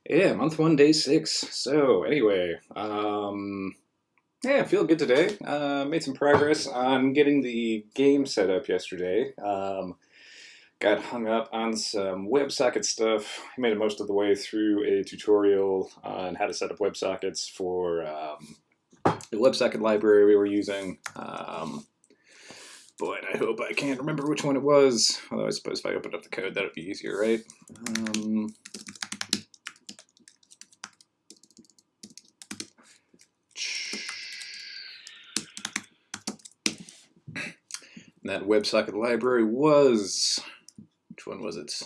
Yeah, month one, day six. So anyway, yeah, I feel good today. Made some progress on getting the game set up yesterday. Got hung up on some WebSocket stuff. Made it most of the way through a tutorial on how to set up WebSockets for the WebSocket library we were using. Boy, and I hope I can't remember which one it was. Although I suppose if I opened up the code, that would be easier, right? That WebSocket library was, which one was it?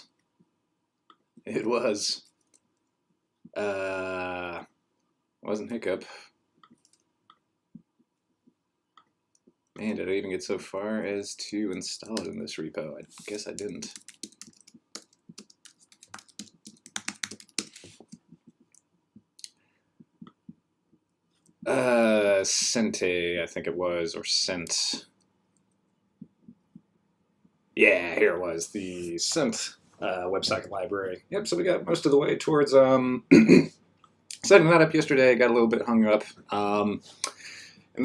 It was, wasn't Hiccup. Man, did I even get so far as to install it in this repo? I guess I didn't. Sente, I think it was, or Sent. Yeah, here it was, the Sent WebSocket library. Yep, so we got most of the way towards setting that up yesterday. Got a little bit hung up. And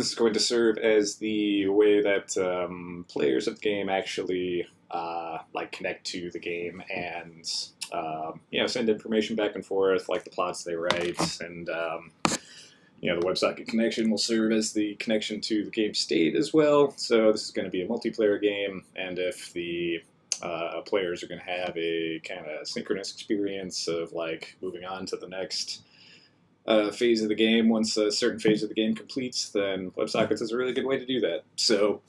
this is going to serve as the way that players of the game actually like connect to the game and send information back and forth, like the plots they write, and the WebSocket connection will serve as the connection to the game state as well. So this is going to be a multiplayer game, and if the players are going to have a kind of synchronous experience of like moving on to the next phase of the game, once a certain phase of the game completes, then WebSockets is a really good way to do that. So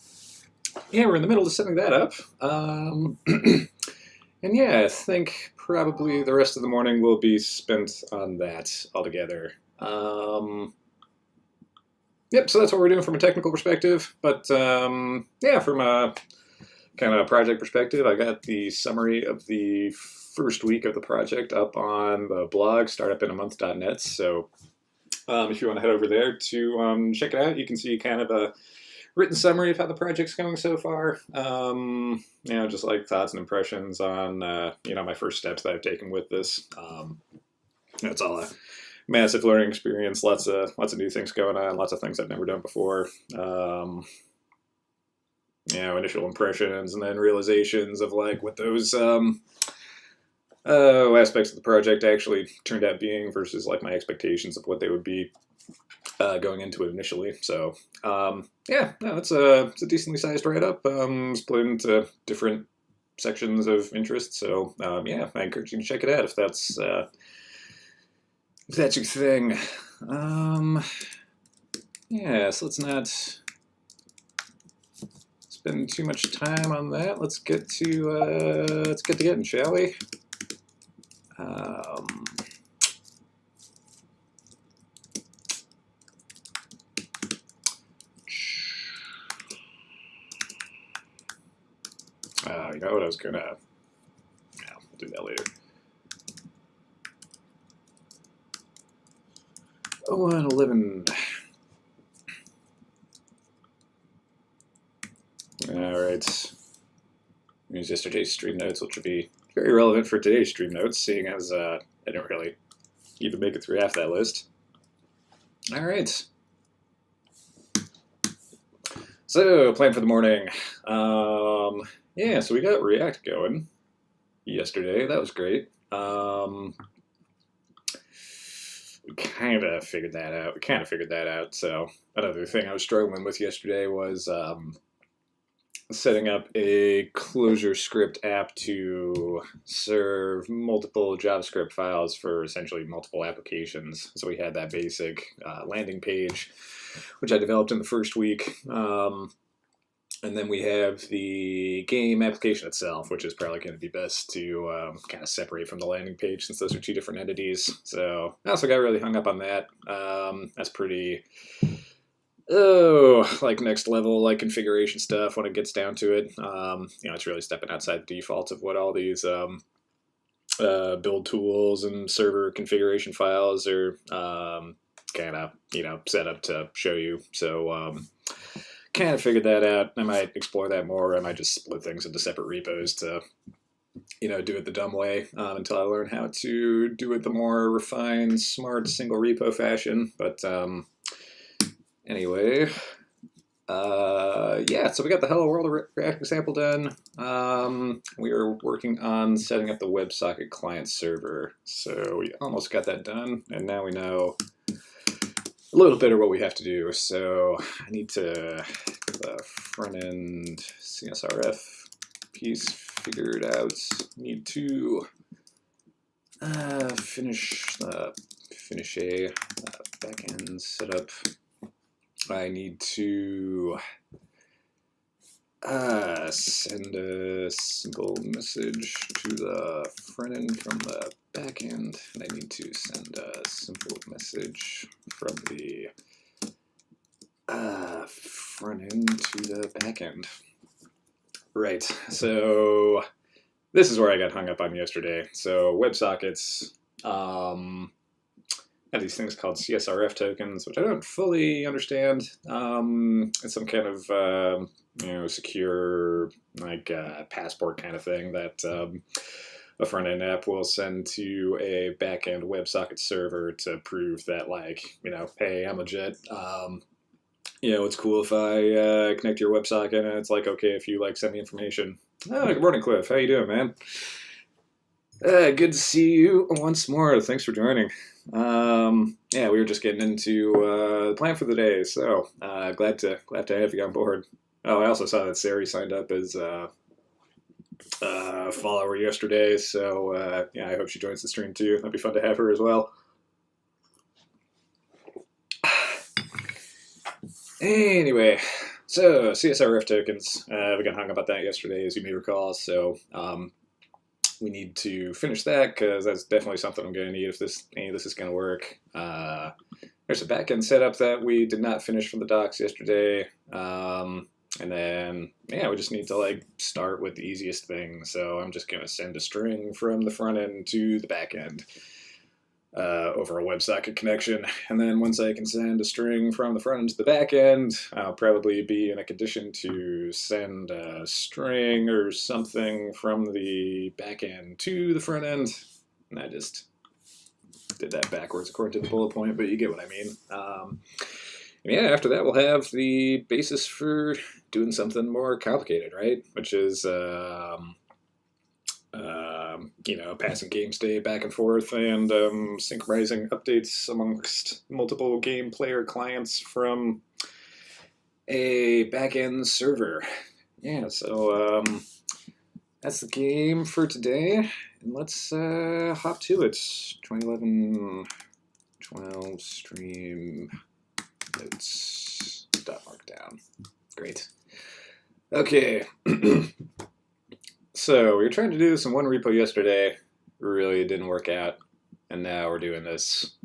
yeah, we're in the middle of setting that up. And yeah, I think probably the rest of the morning will be spent on that altogether. Yep, so that's what we're doing from a technical perspective. But yeah, from a kind of project perspective, I got the summary of the first week of the project up on the blog, startupinamonth.net. So if you want to head over there to check it out, you can see kind of a written summary of how the project's going so far. Just like thoughts and impressions on my first steps that I've taken with this. It's all a massive learning experience. Lots of new things going on. Lots of things I've never done before. Initial impressions and then realizations of like what those aspects of the project actually turned out being versus like my expectations of what they would be going into it initially. So it's a decently sized write-up, split into different sections of interest. So I encourage you to check it out if that's your thing. So let's not spend too much time on that. Let's get to getting, shall we? You know what I was gonna. Yeah, we'll do that later. Oh, 11. All right. Here's yesterday's stream notes, which would be very relevant for today's stream notes, seeing as I didn't really even make it through half that list. All right. So, plan for the morning. So we got React going yesterday. That was great. We kind of figured that out. So another thing I was struggling with yesterday was setting up a closure script app to serve multiple JavaScript files for essentially multiple applications. So we had that basic landing page, which I developed in the first week. And then we have the game application itself, which is probably going to be best to kind of separate from the landing page since those are two different entities. So I also got really hung up on that. That's pretty, next level, like configuration stuff when it gets down to it. It's really stepping outside the defaults of what all these build tools and server configuration files are kind of, set up to show you. So kind of figured that out. I might explore that more. I might just split things into separate repos to, do it the dumb way until I learn how to do it the more refined, smart, single repo fashion. But anyway, yeah, so we got the Hello World React example done. We are working on setting up the WebSocket client server. So we almost got that done, and now we know a little bit of what we have to do. So I need to get the front end CSRF piece figured out. Need to finish a backend setup. I need to send a simple message to the front end from the back end, and I need to send a simple message from the front end to the back end. Right, so this is where I got hung up on yesterday. So WebSockets have these things called CSRF tokens, which I don't fully understand. It's some kind of secure passport kind of thing that a front end app will send to a back end WebSocket server to prove that, hey, I'm legit. It's cool if I connect to your WebSocket, and it's okay if you send me information. Oh, good morning, Cliff. How you doing, man? Good to see you once more. Thanks for joining. Yeah, we were just getting into the plan for the day, so glad to have you on board. Oh, I also saw that Sari signed up as a follower yesterday, so yeah, I hope she joins the stream too. That'd be fun to have her as well. Anyway, so CSRF tokens, we got hung up about that yesterday, as you may recall, so we need to finish that because that's definitely something I'm going to need if any of this is going to work. There's a backend setup that we did not finish from the docs yesterday, and then yeah, we just need to start with the easiest thing. So I'm just going to send a string from the front end to the back end over a WebSocket connection, and then once I can send a string from the front end to the back end, I'll probably be in a condition to send a string or something from the back end to the front end. And I just did that backwards according to the bullet point, but you get what I mean. And yeah, after that we'll have the basis for doing something more complicated, right? Which is passing game state back and forth and synchronizing updates amongst multiple game player clients from a backend server. Yeah, so that's the game for today. And let's hop to it. 2011 12 stream notes dot markdown. Great. Okay. So we were trying to do this in one repo yesterday, really didn't work out, and now we're doing this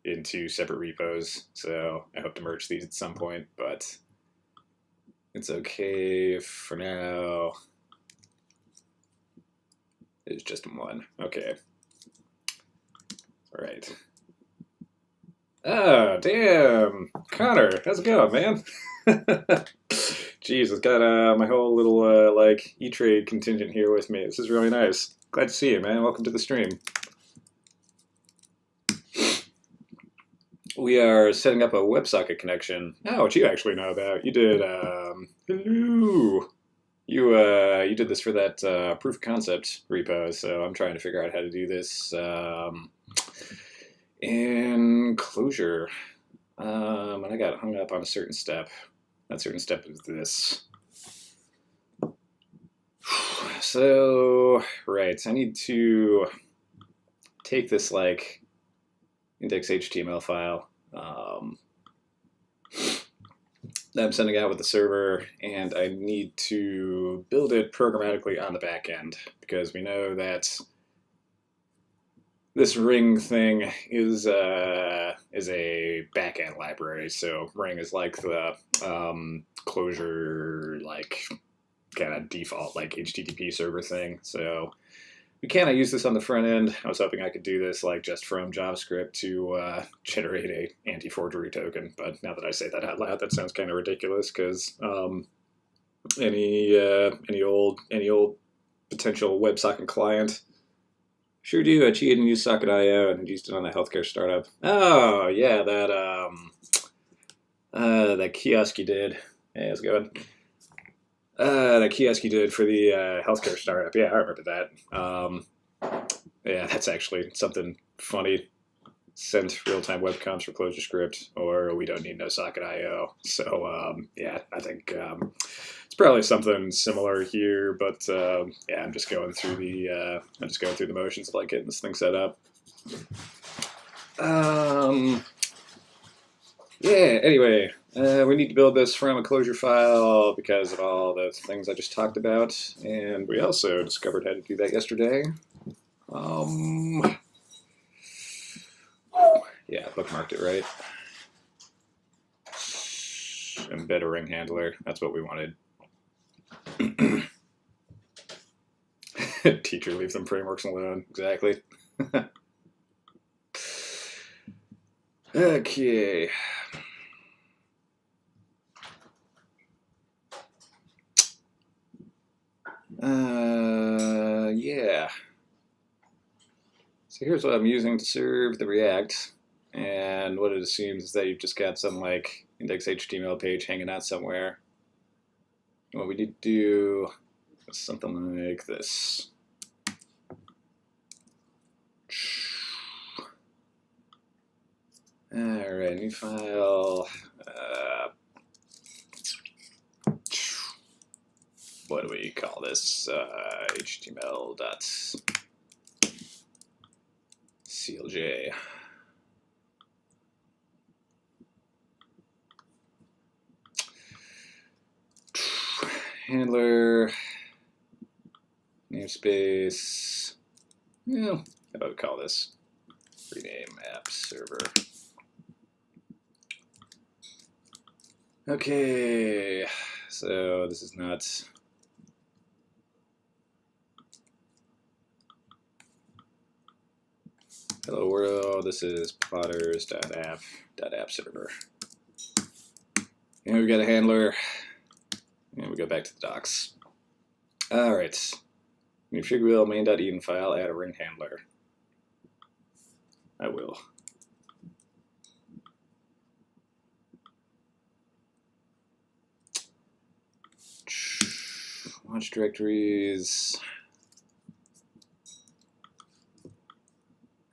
in two separate repos, so I hope to merge these at some point, but it's okay for now. It's just in one. Okay. All right. Oh, damn. Connor, how's it going, man? Jeez, I've got my whole little E-Trade contingent here with me. This is really nice. Glad to see you, man. Welcome to the stream. We are setting up a WebSocket connection. Oh, what you actually know about. You did, hello. You did this for that proof of concept repo, so I'm trying to figure out how to do this in Clojure. And I got hung up on a certain step. That certain step is this. So, right, I need to take this index HTML file that I'm sending out with the server, and I need to build it programmatically on the back end, because we know that this ring thing is a backend library. So ring is the Clojure kind of default HTTP server thing. So we cannot use this on the front end. I was hoping I could do this just from JavaScript to generate a anti-forgery token. But now that I say that out loud, that sounds kind of ridiculous, because any old potential WebSocket client. Sure do. I cheated and used Socket.io and used it on a healthcare startup. Oh, yeah, that kiosk you did. Hey, how's it going? That kiosk you did for the healthcare startup. Yeah, I remember that. Yeah, that's actually something funny. Sent real-time web comps for ClojureScript, or we don't need no Socket.io. So yeah, I think it's probably something similar here. But yeah, I'm just going through the motions of like getting this thing set up. Yeah. Anyway, we need to build this from a Clojure file because of all the things I just talked about, and we also discovered how to do that yesterday. Yeah, bookmarked it right. Embed a ring handler. That's what we wanted. Teacher leaves them frameworks alone. Exactly. Okay. Yeah. So here's what I'm using to serve the React. And what it assumes is that you've just got some like index.html page hanging out somewhere. And what we need to do is something like this. Alright, new file. What do we call this? HTML.clj. Handler, namespace. Yeah, how about we call this rename app server. Okay, so this is not hello world. This is plotters.app server. And we've got a handler. And we go back to the docs. All right. In your figwheel main.eden file, add a ring handler. I will. Launch directories.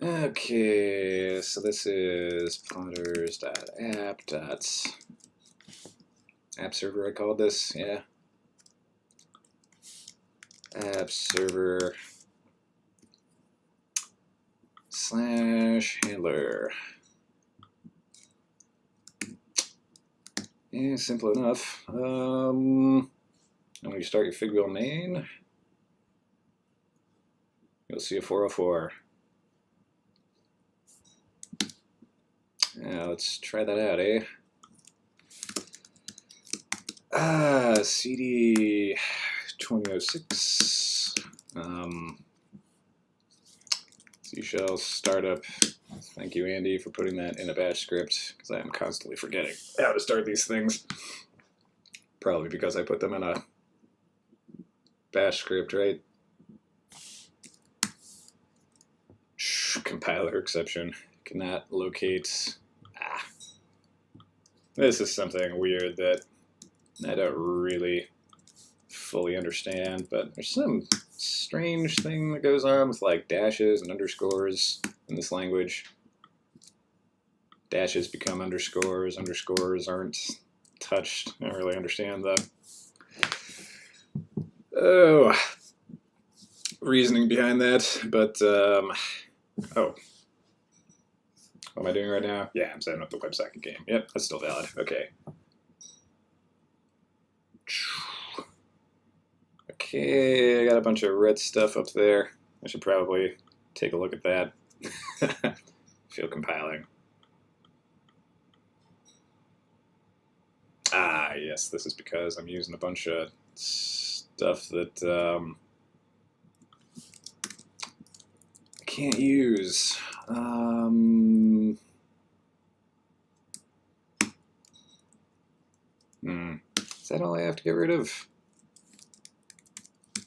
Okay, so this is plotters.app server, I called this, yeah. App server / handler. Yeah, simple enough. And when you start your figwheel main, you'll see a 404. Now let's try that out, eh? CD 2006. C shell startup. Thank you, Andy, for putting that in a bash script, because I am constantly forgetting how to start these things. Probably because I put them in a bash script, right? Compiler exception. Cannot locate. This is something weird that I don't really fully understand, but there's some strange thing that goes on with like dashes and underscores in this language. Dashes become underscores, underscores aren't touched. I don't really understand the reasoning behind that, but oh, what am I doing right now? Yeah, I'm setting up the WebSocket game. Yep, that's still valid. Okay. Okay, I got a bunch of red stuff up there. I should probably take a look at that. Feel compiling. Ah, yes, this is because I'm using a bunch of stuff that I can't use. Is that all I have to get rid of?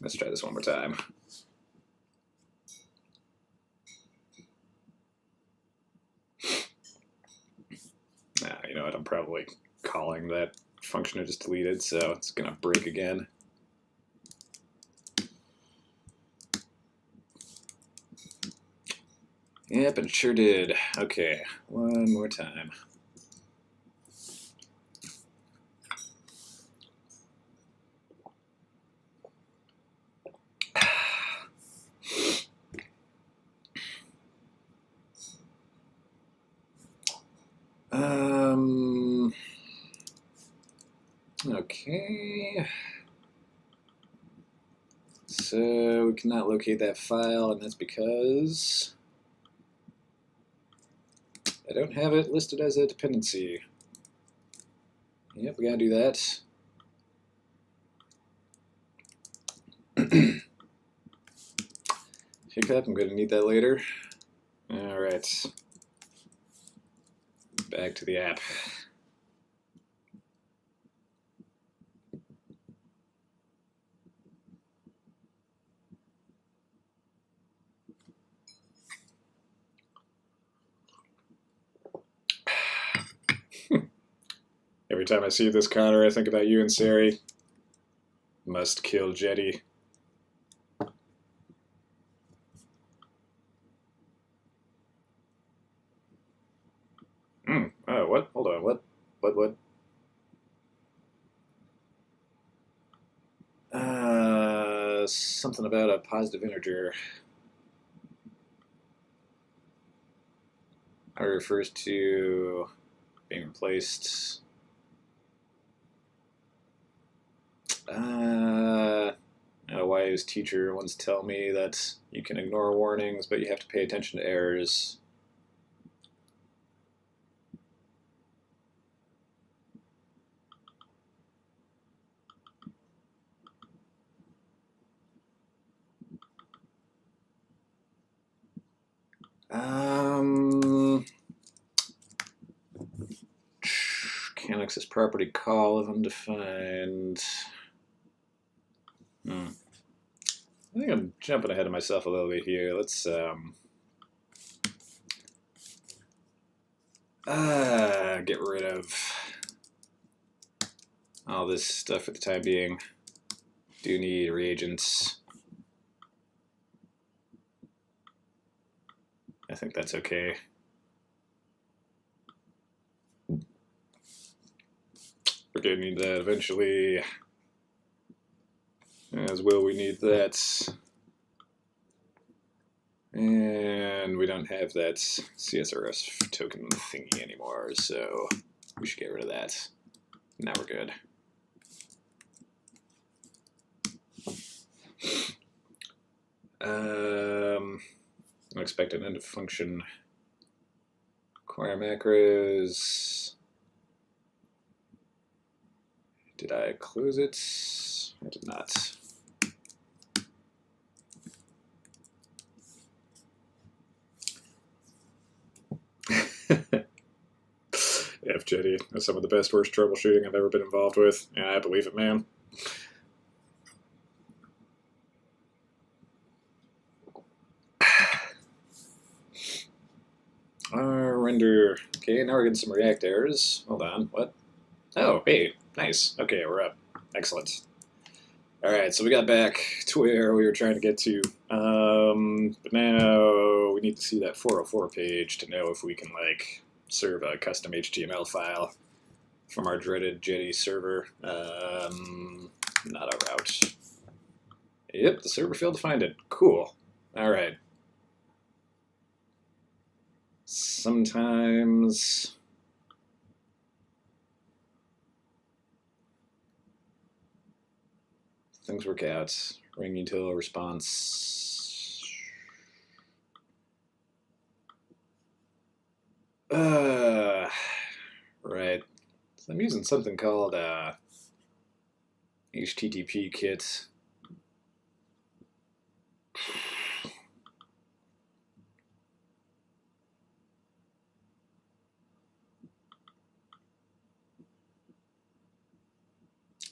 Let's try this one more time. You know what? I'm probably calling that function I just deleted, so it's gonna break again. Yep, it sure did. Okay, one more time. Okay. So we cannot locate that file, and that's because I don't have it listed as a dependency. Yep, we gotta do that. Hiccup, I'm gonna need that later. Alright. Back to the app. Every time I see this, Connor, I think about you and Sari. Must kill Jetty. Oh, what? Hold on, what? What? Something about a positive integer. It refers to being replaced. A wise teacher once told me that you can ignore warnings, but you have to pay attention to errors. Can't access property call if undefined. I think I'm jumping ahead of myself a little bit here. Let's get rid of all this stuff for the time being. Do need reagents. I think that's okay. We're gonna need that eventually. As will we need that. And we don't have that CSRS token thingy anymore, so we should get rid of that. Now we're good. Unexpected end of function. Acquire macros. Did I close it? I did not. F Jetty, that's some of the best, worst troubleshooting I've ever been involved with. Yeah, I believe it, man. Render. Okay, now we're getting some React errors. Hold on, what? Oh, hey, nice. Okay, we're up. Excellent. All right, so we got back to where we were trying to get to. But now we need to see that 404 page to know if we can, like, serve a custom HTML file from our dreaded Jetty server. Not a route. Yep, the server failed to find it. Cool. All right. Sometimes things work out. Ring util response. Right. So I'm using something called HTTP kit.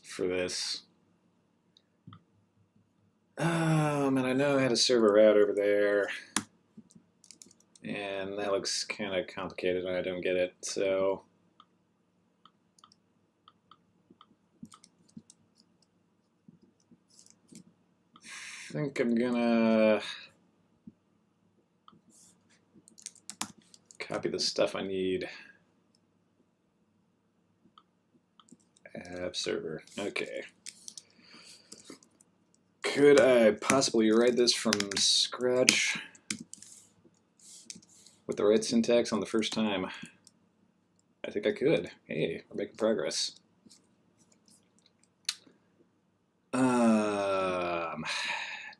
For this. And I know I had a server route over there, and that looks kind of complicated and I don't get it, so I think I'm gonna copy the stuff I need. App server, okay. Could I possibly write this from scratch with the right syntax on the first time? I think I could. Hey, we're making progress.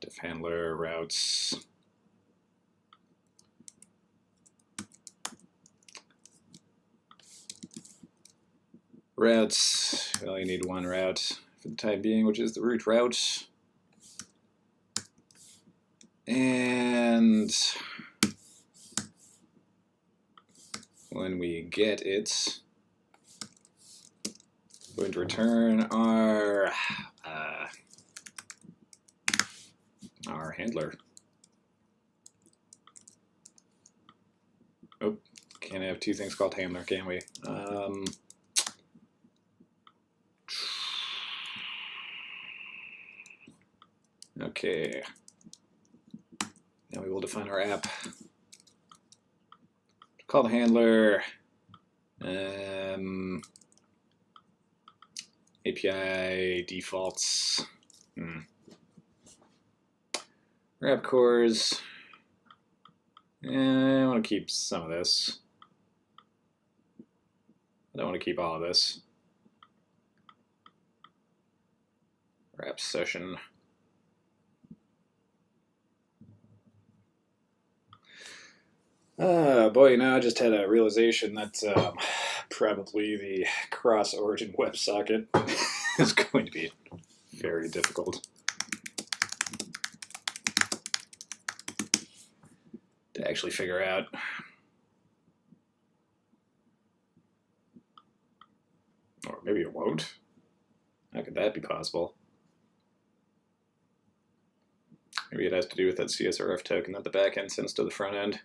Diff handler, routes. Routes, we only need one route for the time being, which is the root route. And when we get it, we're going to return our handler. Oh, can't have two things called handler, can we? Okay. Now we will define our app. Call the handler. API defaults. App cores. I want to keep some of this. I don't want to keep all of this. Wrap session. Boy, now I just had a realization that probably the cross-origin WebSocket is going to be very difficult to actually figure out. Or maybe it won't. How could that be possible? Maybe it has to do with that CSRF token that the backend sends to the front end.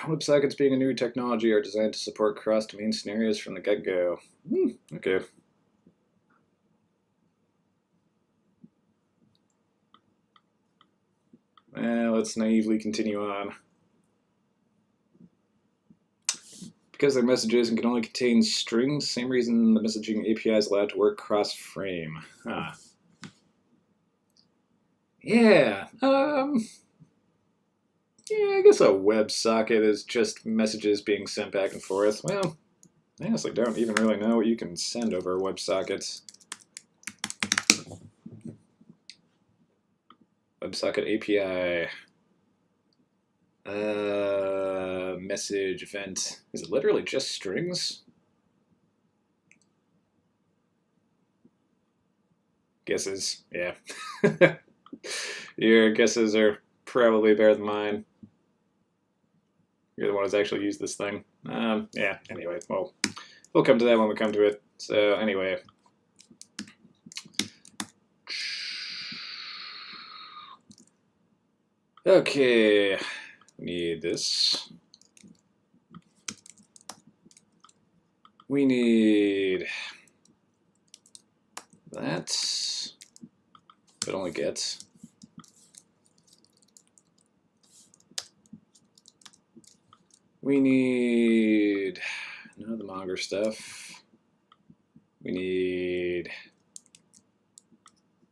WebSockets, being a new technology, are designed to support cross-domain scenarios from the get-go. Okay. Well, let's naively continue on. Because they're messages and can only contain strings, same reason the messaging API is allowed to work cross-frame. Huh. Yeah. Yeah, I guess a WebSocket is just messages being sent back and forth. Well, I honestly don't even really know what you can send over WebSockets. WebSocket API. Message event. Is it literally just strings? Guesses, yeah. Your guesses are probably better than mine. You're the one who's actually used this thing. Yeah, anyway, well, we'll come to that when we come to it. So, anyway. Okay, we need this. We need that, but only gets. We need none of the Monger stuff. We need,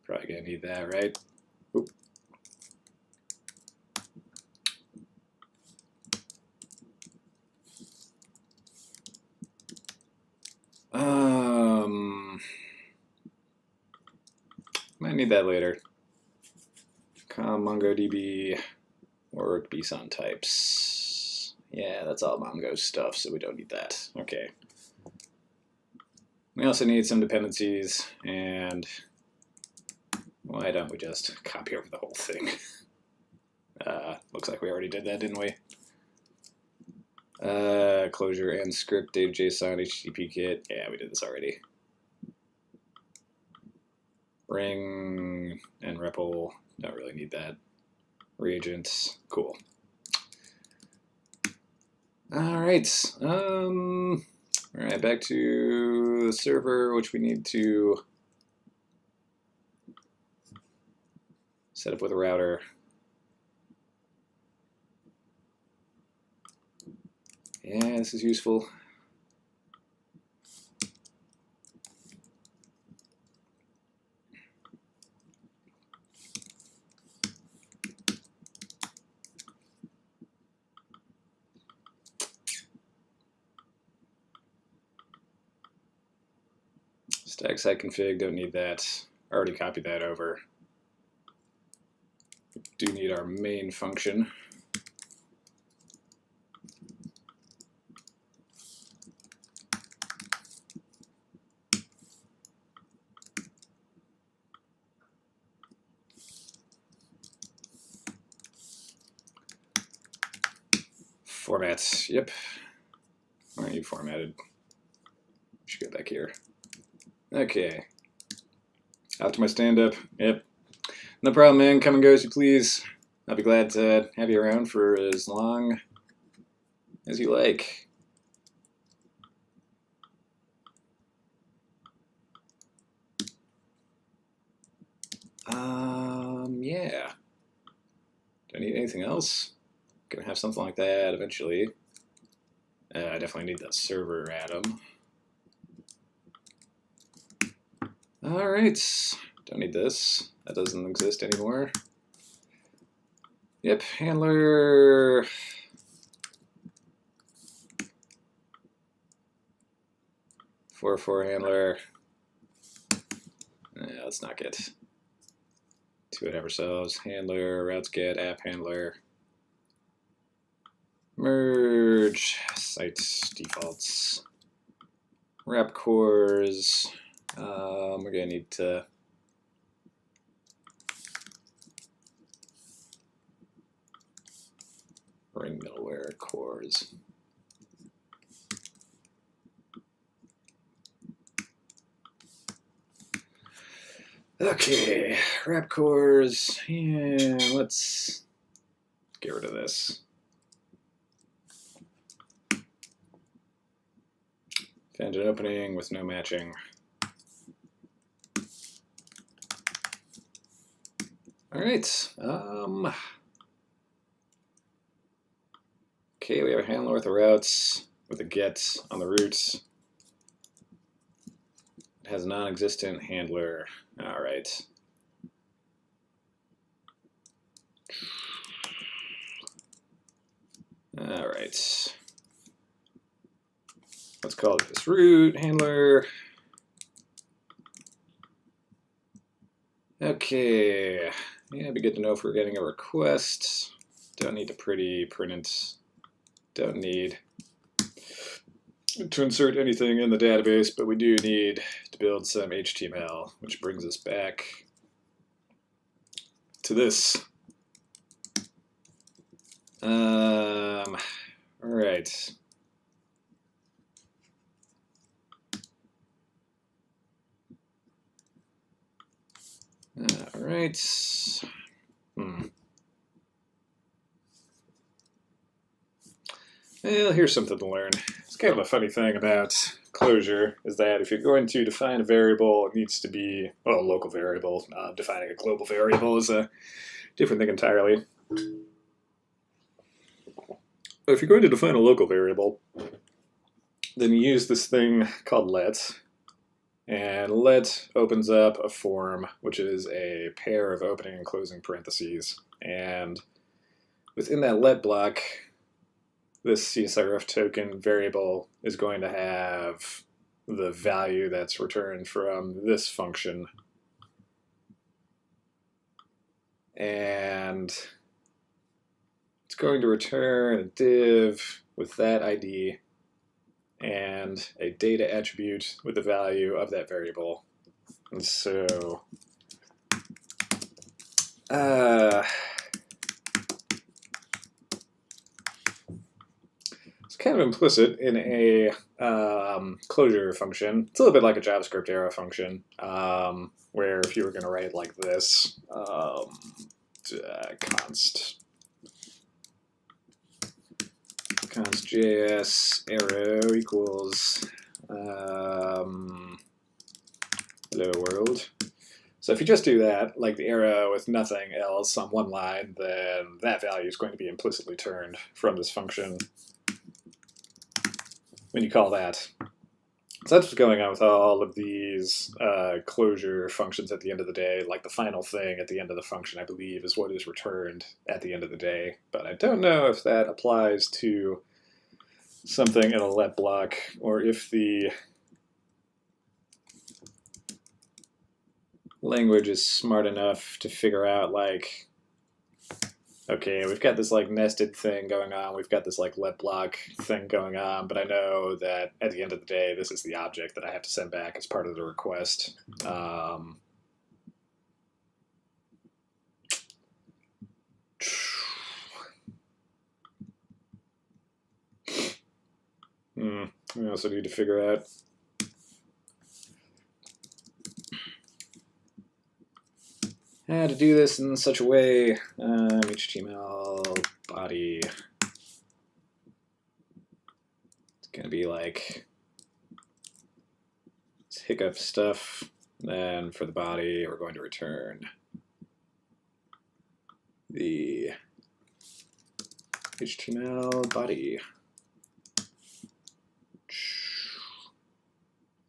probably gonna need that, right? Oop. Might need that later. Com MongoDB or BSON types. Yeah, that's all Mongo stuff, so we don't need that. Okay. We also need some dependencies, and why don't we just copy over the whole thing? Looks like we already did that, didn't we? Closure and script, data JSON, HTTP kit. Yeah, we did this already. Ring and REPL. Don't really need that. Reagents. Cool. All right. All right. Back to the server, which we need to set up with a router. Yeah, this is useful. Stack site config, don't need that. Already copied that over. Do need our main function. Formats, yep. Why aren't you formatted? Should get back here. Okay. Out to my stand-up. Yep. No problem, man. Come and go as you please. I'll be glad to have you around for as long as you like. Yeah. Do I need anything else? Gonna have something like that eventually. I definitely need that server atom. All right. Don't need this. That doesn't exist anymore. Yep, handler. For handler. Let's not get too ahead of ourselves. Handler, routes get, app handler. Merge, sites, defaults. Wrap cores. We're gonna need to bring middleware cores. Okay, wrap cores. Yeah, let's get rid of this. Found an opening with no matching. All right. Okay, we have a handler with the routes, with a get on the routes. It has a non-existent handler. All right. All right. Let's call it this root handler. Okay. Yeah, it'd be good to know if we're getting a request. Don't need to print. Don't need to insert anything in the database, but we do need to build some HTML, which brings us back to this. All right. All right. Well, here's something to learn. It's kind of a funny thing about closure is that if you're going to define a variable, it needs to be, well, a local variable. Defining a global variable is a different thing entirely. If you're going to define a local variable, then you use this thing called let. And let opens up a form, which is a pair of opening and closing parentheses. And within that let block, this CSRF token variable is going to have the value that's returned from this function. And it's going to return a div with that ID and a data attribute with the value of that variable. And so it's kind of implicit in a closure function. It's a little bit like a JavaScript arrow function, where if you were going to write like this, const JS arrow equals hello world. So if you just do that, like the arrow with nothing else on one line, then that value is going to be implicitly turned from this function when you call that. So that's what's going on with all of these closure functions at the end of the day. Like the final thing at the end of the function, I believe, is what is returned at the end of the day. But I don't know if that applies to something in a let block, or if the language is smart enough to figure out, like, okay, we've got this like nested thing going on, we've got this like let block thing going on, but I know that at the end of the day, this is the object that I have to send back as part of the request. We also need to figure out how to do this in such a way. HTML body. It's going to be like this hiccup stuff. Then for the body, we're going to return the HTML body.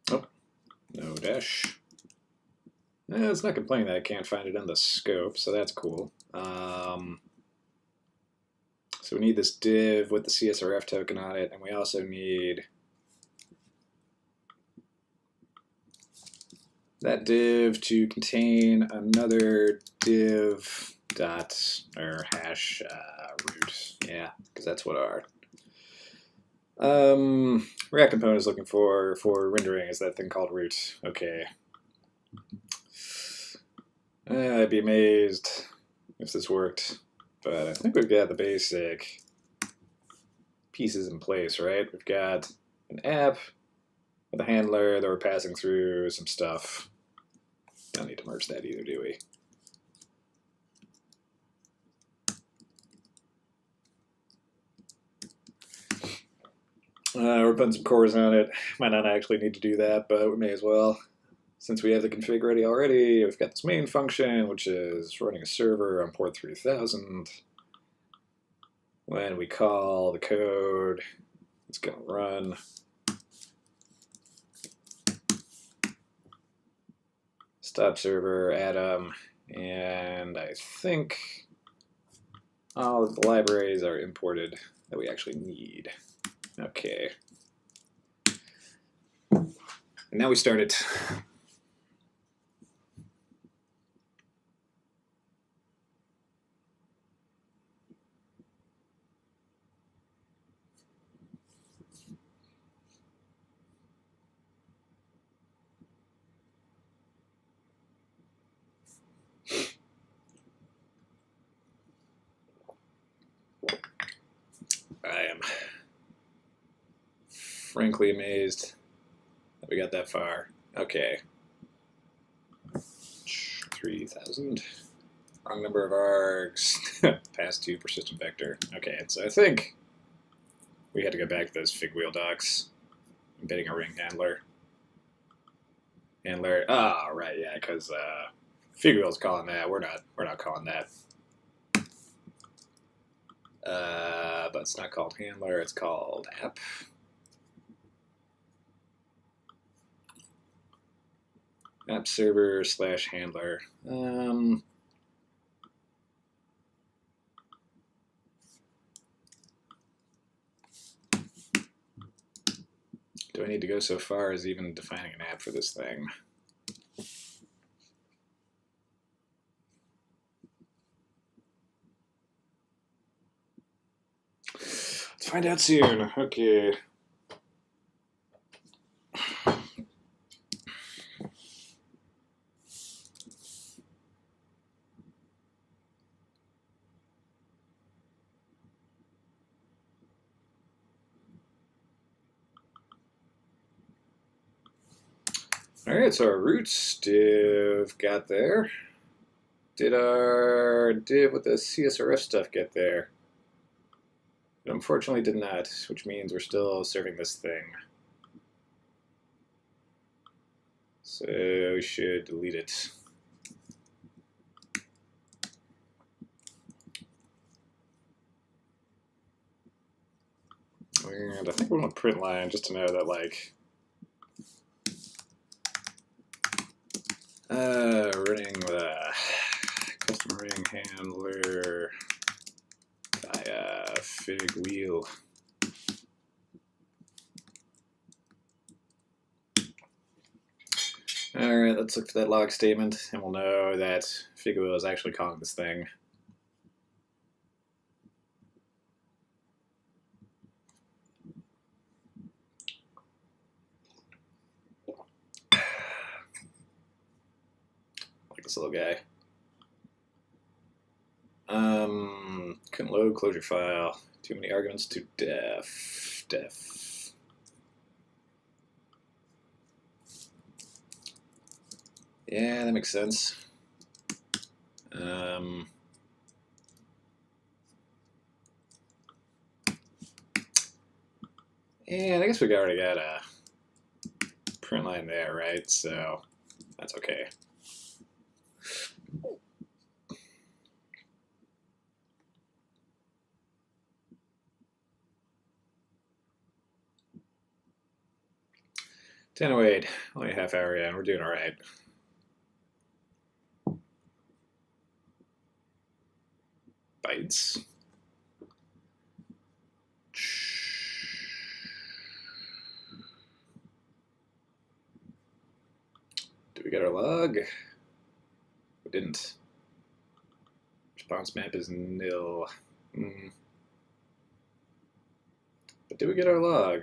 Oh, no dash. It's not complaining that I can't find it in the scope, so that's cool. So we need this div with the CSRF token on it, and we also need that div to contain another div dot or hash root. Yeah, because that's what our React component is looking for rendering is that thing called root. Okay. I'd be amazed if this worked, but I think we've got the basic pieces in place, right? We've got an app with a handler that we're passing through some stuff. Don't need to merge that either, do we? We're putting some cores on it. Might not actually need to do that, but we may as well. Since we have the config ready already, we've got this main function, which is running a server on port 3000. When we call the code, it's going to run. Stop server, Atom, and I think all of the libraries are imported that we actually need. Okay. And now we start it. I am frankly amazed that we got that far. Okay. 3000. Wrong number of args. Pass to persistent vector. Okay, so I think we had to go back to those fig wheel docs. Embedding a ring handler. Oh, right, yeah, because fig wheel's calling that. We're not calling that. But it's not called handler, it's called app. App server / handler. Do I need to go so far as even defining an app for this thing? Find out soon. Okay. All right, so our roots div got there. Did our div with the CSRF stuff get there? It unfortunately did not, which means we're still serving this thing. So we should delete it. And I think we want to print line just to know that, like, running the custom ring handler via fig wheel. All right, let's look for that log statement, and we'll know that fig wheel is actually calling this thing. Like this little guy. Couldn't load closure file. Too many arguments to def. Yeah, that makes sense. And I guess we already got a print line there, right? So that's okay. $10:08, only a half hour in. We're doing all right. Bytes. Did we get our log? We didn't. Response map is nil. But did we get our log?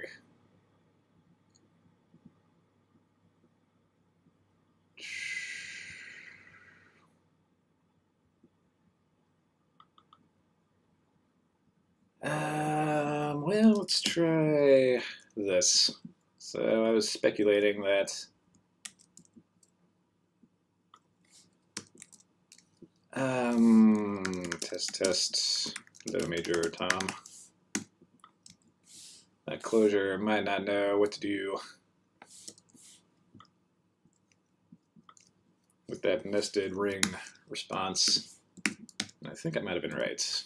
Well, let's try this. So I was speculating that test, no major Tom. That closure might not know what to do with that nested ring response. I think I might have been right.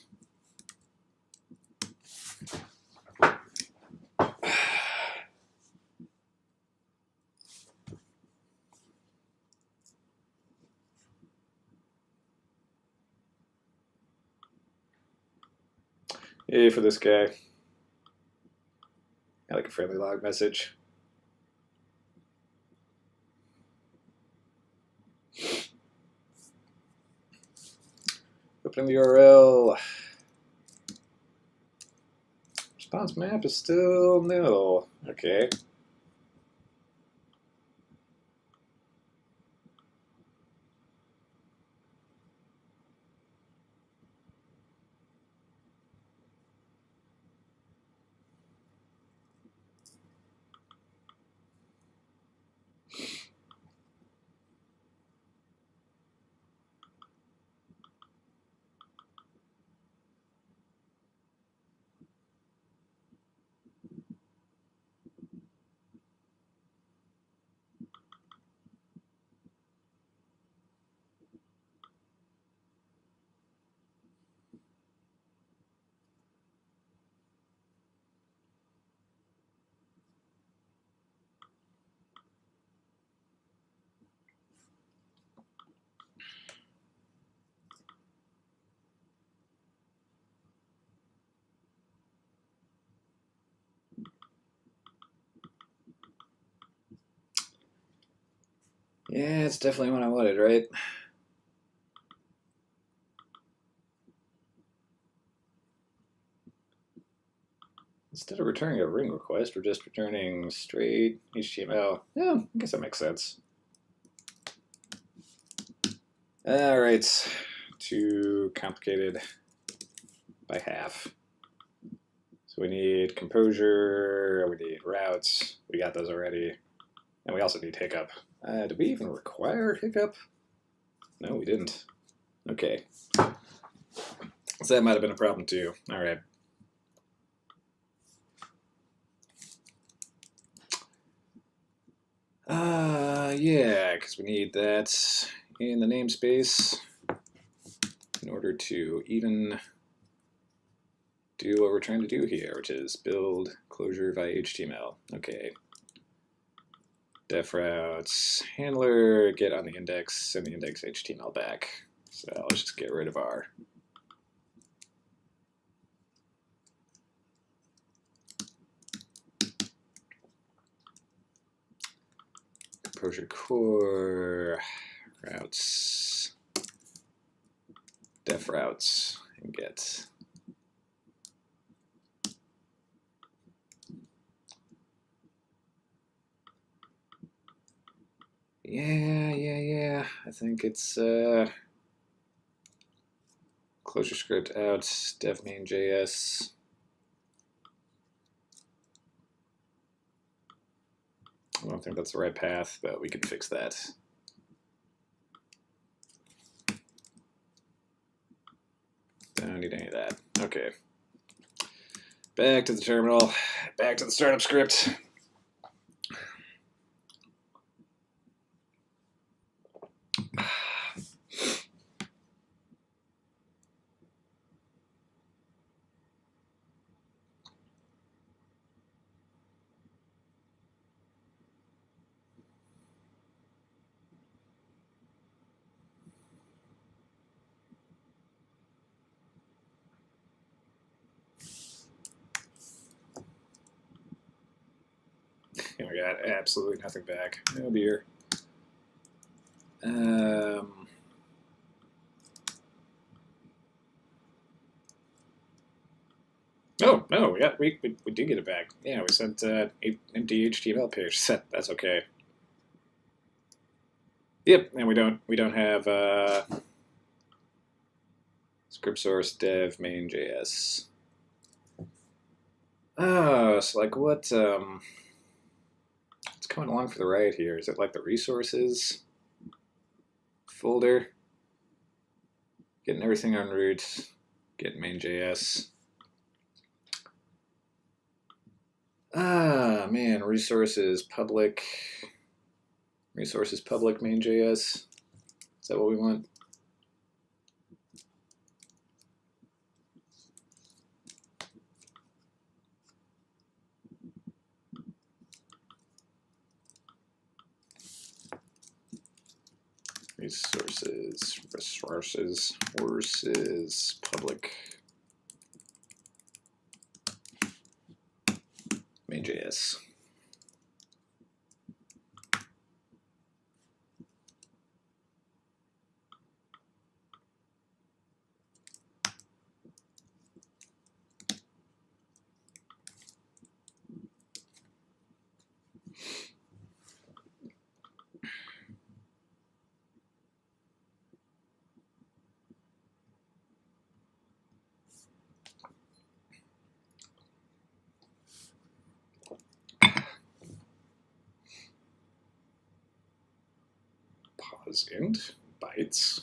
Yay for this guy. I like a friendly log message. Opening the URL. Response map is still nil. Okay. Yeah, it's definitely what I wanted, right? Instead of returning a ring request, we're just returning straight HTML. Yeah, I guess that makes sense. All right, too complicated by half. So we need composure, we need routes, we got those already, and we also need hiccup. Did we even require hiccup? No, we didn't. Okay. So that might have been a problem too. All right. Yeah, because we need that in the namespace in order to even do what we're trying to do here, which is build closure via HTML. Okay. Def routes, handler, get on the index, send the index HTML back. So let's just get rid of our composure core routes, def routes, and get. Yeah. I think it's closure script out, dev main.js. I don't think that's the right path, but we can fix that. Don't need any of that. Okay. Back to the terminal, back to the startup script. And we got absolutely nothing back. Oh dear. No, we did get it back. Yeah, we sent empty HTML page. That's okay. Yep, and we don't have script source dev main.js. Oh, so like what's coming along for the right here? Is it like the resources folder? Getting everything on root, getting main.js. Ah, man, resources public main.js. Is that what we want? Resources public main.js. Pause int bytes.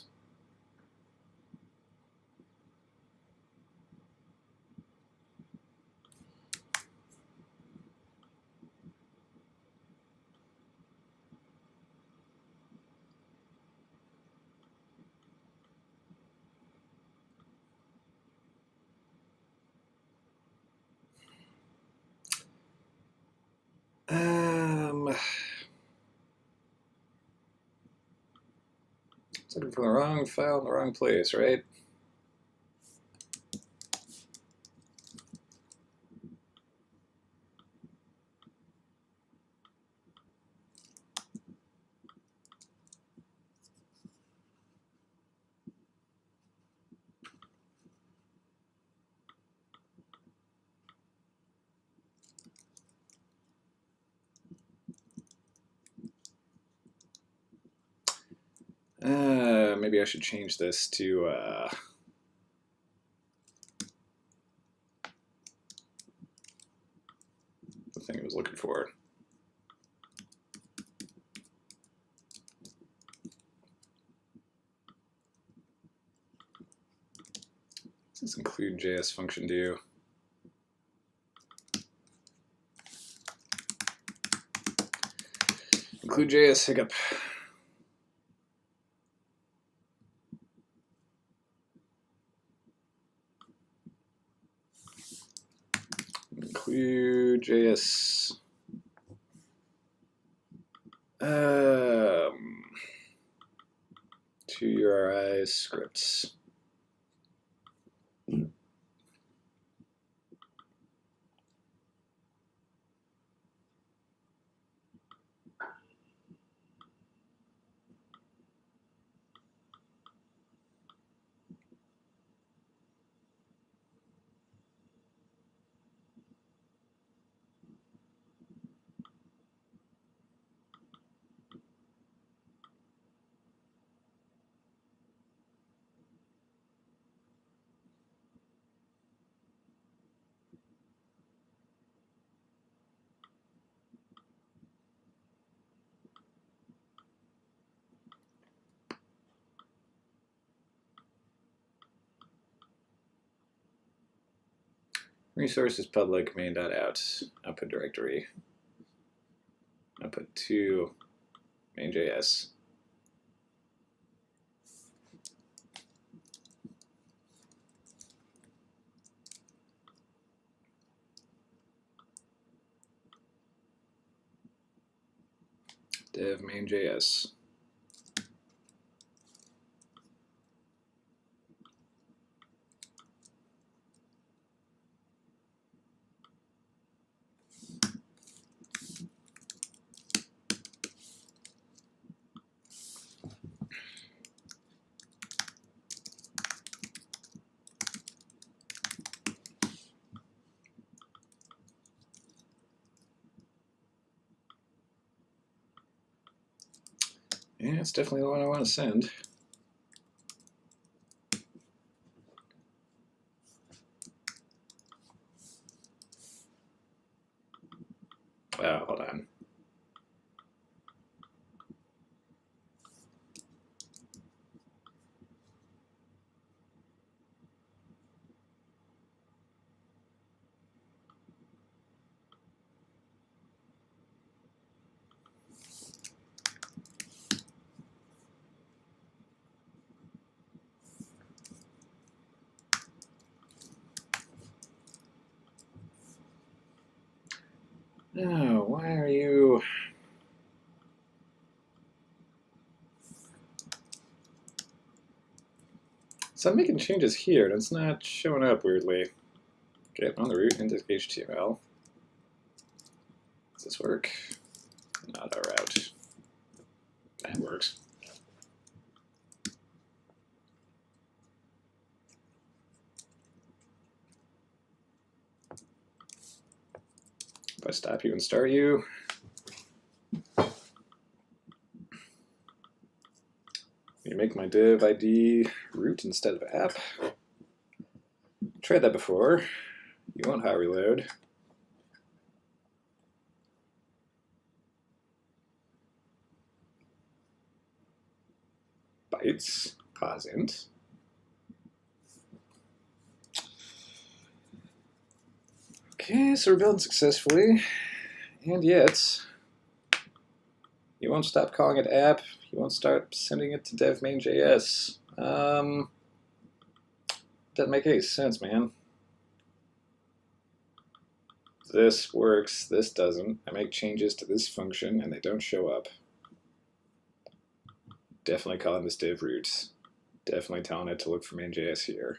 It's looking for the wrong file in the wrong place, right? maybe I should change this to the thing I was looking for. What does include JS function do? Include JS hiccup. Include JS. Two URI scripts. Resources public main.out output directory. Output to main.js. Dev main.js. Yeah, it's definitely the one I want to send. Oh, hold on. No, why are you... So I'm making changes here, and it's not showing up weirdly. Get on the root into HTML. Does this work? Not a route. That works. If I stop you and start you, you make my div ID root instead of app. Tried that before. You won't hot reload. Bytes, pause int. Okay, so we're building successfully, and yet you won't stop calling it app. You won't start sending it to dev main.js. Doesn't make any sense, man. This works, this doesn't. I make changes to this function and they don't show up. Definitely calling this div root. Definitely telling it to look for main.js here.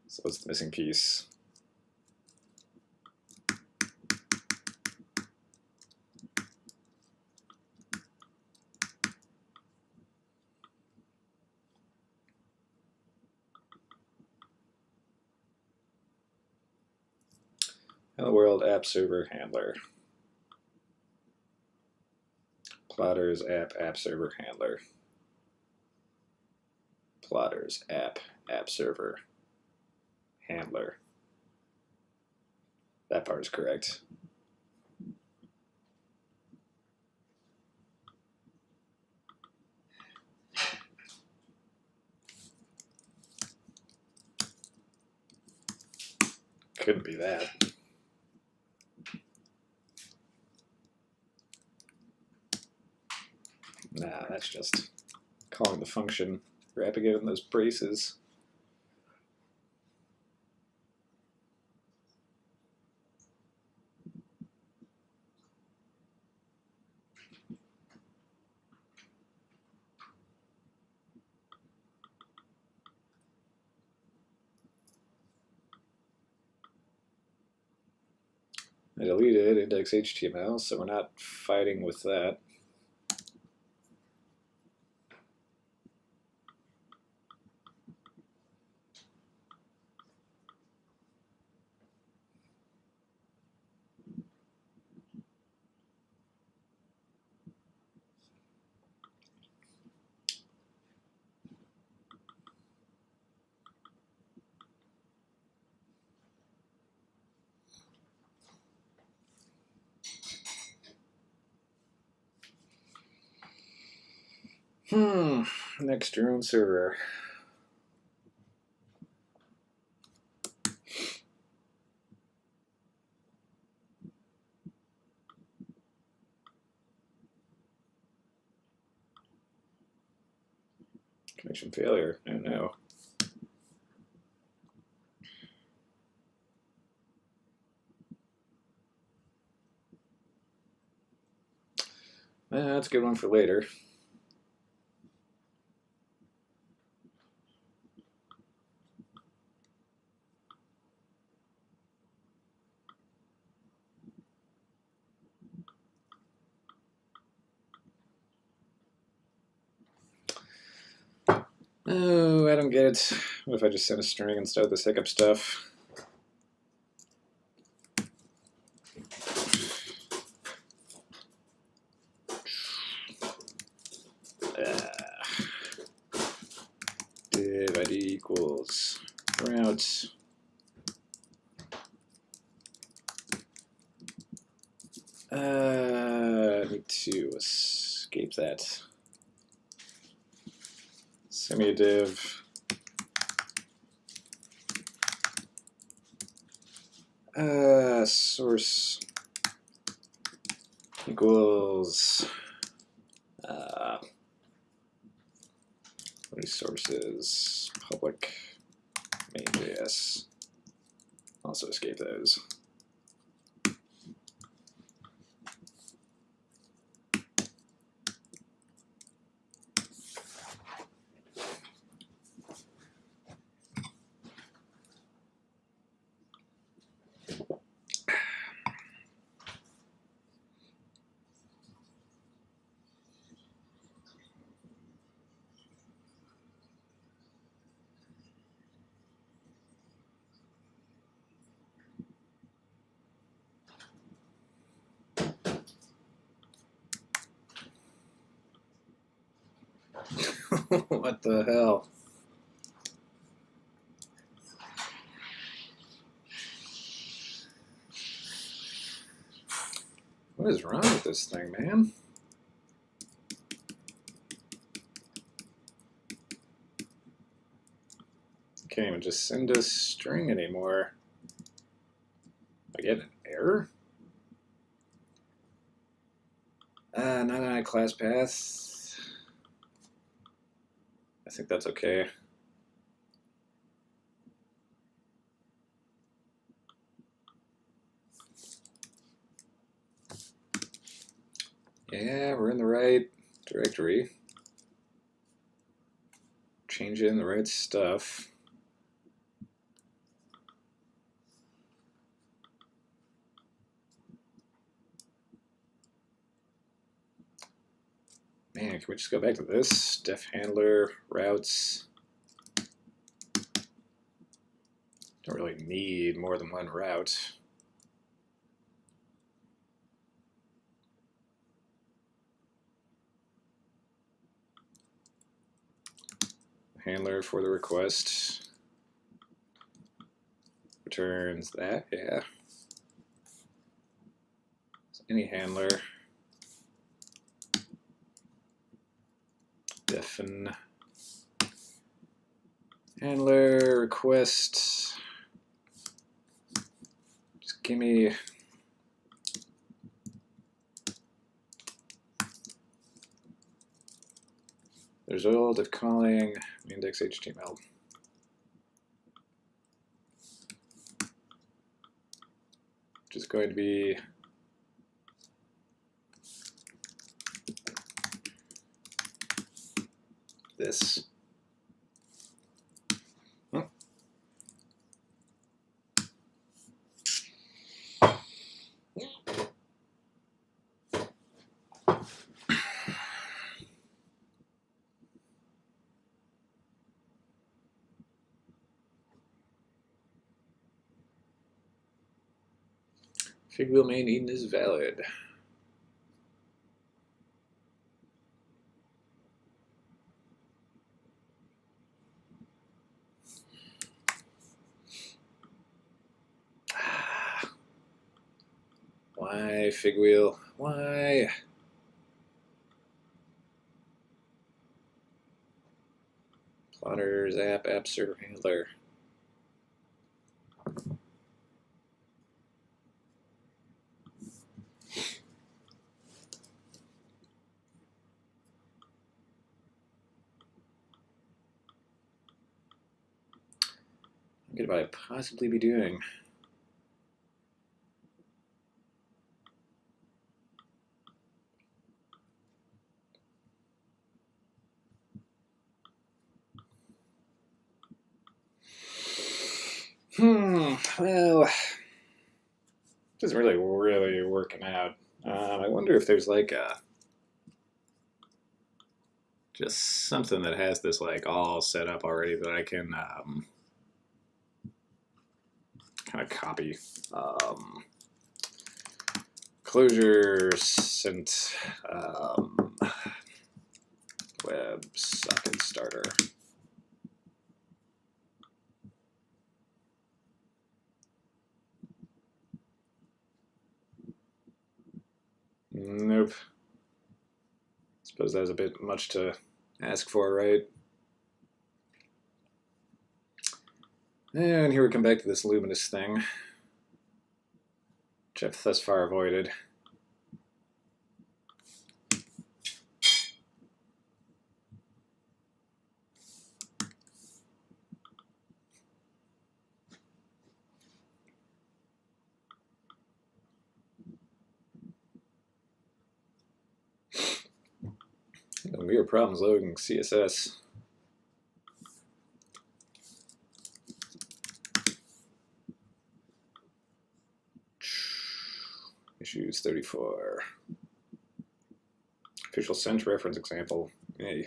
So what's the missing piece? Hello world app server handler. Plotters app server handler. plotters, app server, handler. That part is correct. Couldn't be that. Nah, that's just calling the function, wrapping it in those braces. I deleted index.html, so we're not fighting with that. Next your own server. Connection failure. Oh no. That's a good one for later. Oh, I don't get it. What if I just send a string instead of this hiccup stuff? Div ID equals routes. I need to escape that. Semi-div. Source equals resources public main.js. Also escape those. What the hell? What is wrong with this thing, man? Can't even just send a string anymore. I get an error? Not on a class path. I think that's okay. Yeah, we're in the right directory. Change in the right stuff. Man, can we just go back to this? Def handler, routes. Don't really need more than one route. handler for the request. Returns that, yeah. So any handler. Defin handler request. Just give me the result of calling index HTML. Which is going to be this. Figwheel main Eden is valid. Why Figwheel? Why? Plotters app server handler. What could I possibly be doing? Well, this isn't really working out. I wonder if there's like a just something that has this like all set up already that I can kind of copy. Closure sent WebSocket starter. Nope. Suppose that was a bit much to ask for, right? And here we come back to this luminous thing, which I've thus far avoided. Weird problems loading CSS. Issues 34. Official sent reference example. Hey.